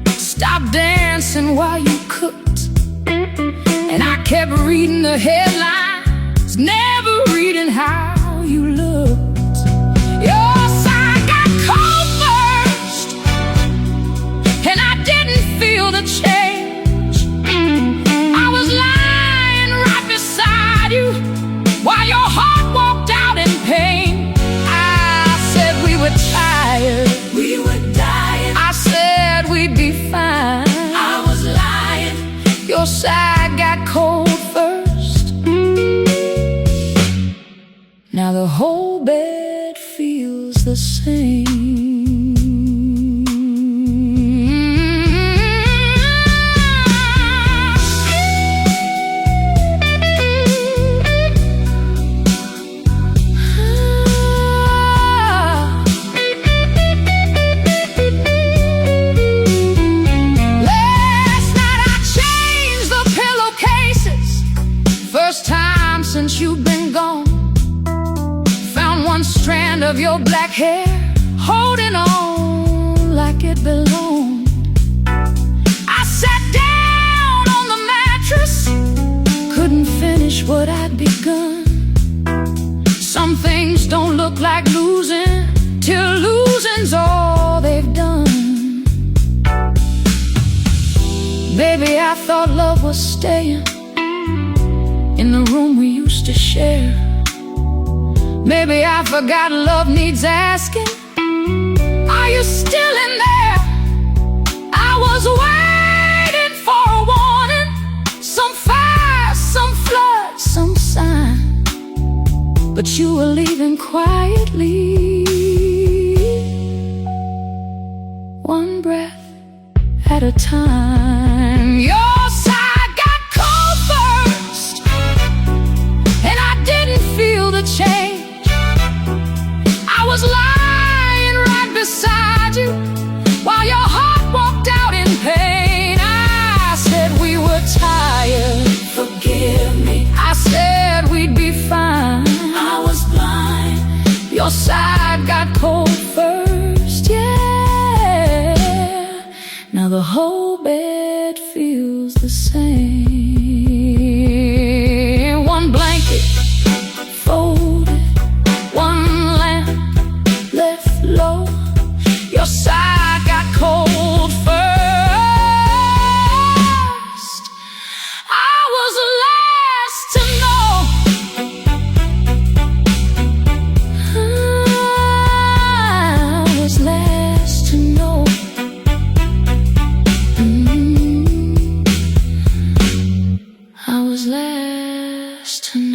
stopped dancing while you cooked, and I kept reading the headlines, never reading how you looked. Your side got cold first, and I didn't feel the change. I was lying right beside you while your heart walked out in pain. I said we were tired, We were dying. I said we'd be fine. I was lying. Your side got cold first, now the whole bed feels the same. Last night I checked of your black hair, holding on like it belonged. I sat down on the mattress, couldn't finish what I'd begun. Some things don't look like losing till losing's all they've done. Baby, I thought love was staying in the room we used to share. Maybe I forgot love needs asking, are you still in there? I was waiting for a warning, some fire, some flood, some sign, but you were leaving quietly, one breath at a time. Your side got cold first, and I didn't feel the change. I was lying right beside you while your heart walked out in pain. I said we were tired, Forgive me, I said we'd be fine. I was blind. Your side got cold first, yeah. Now the whole bed feels the same. One blanket folded, one lamp left low. Your side got cold first. I was last to know. I was last to know. I was last to know.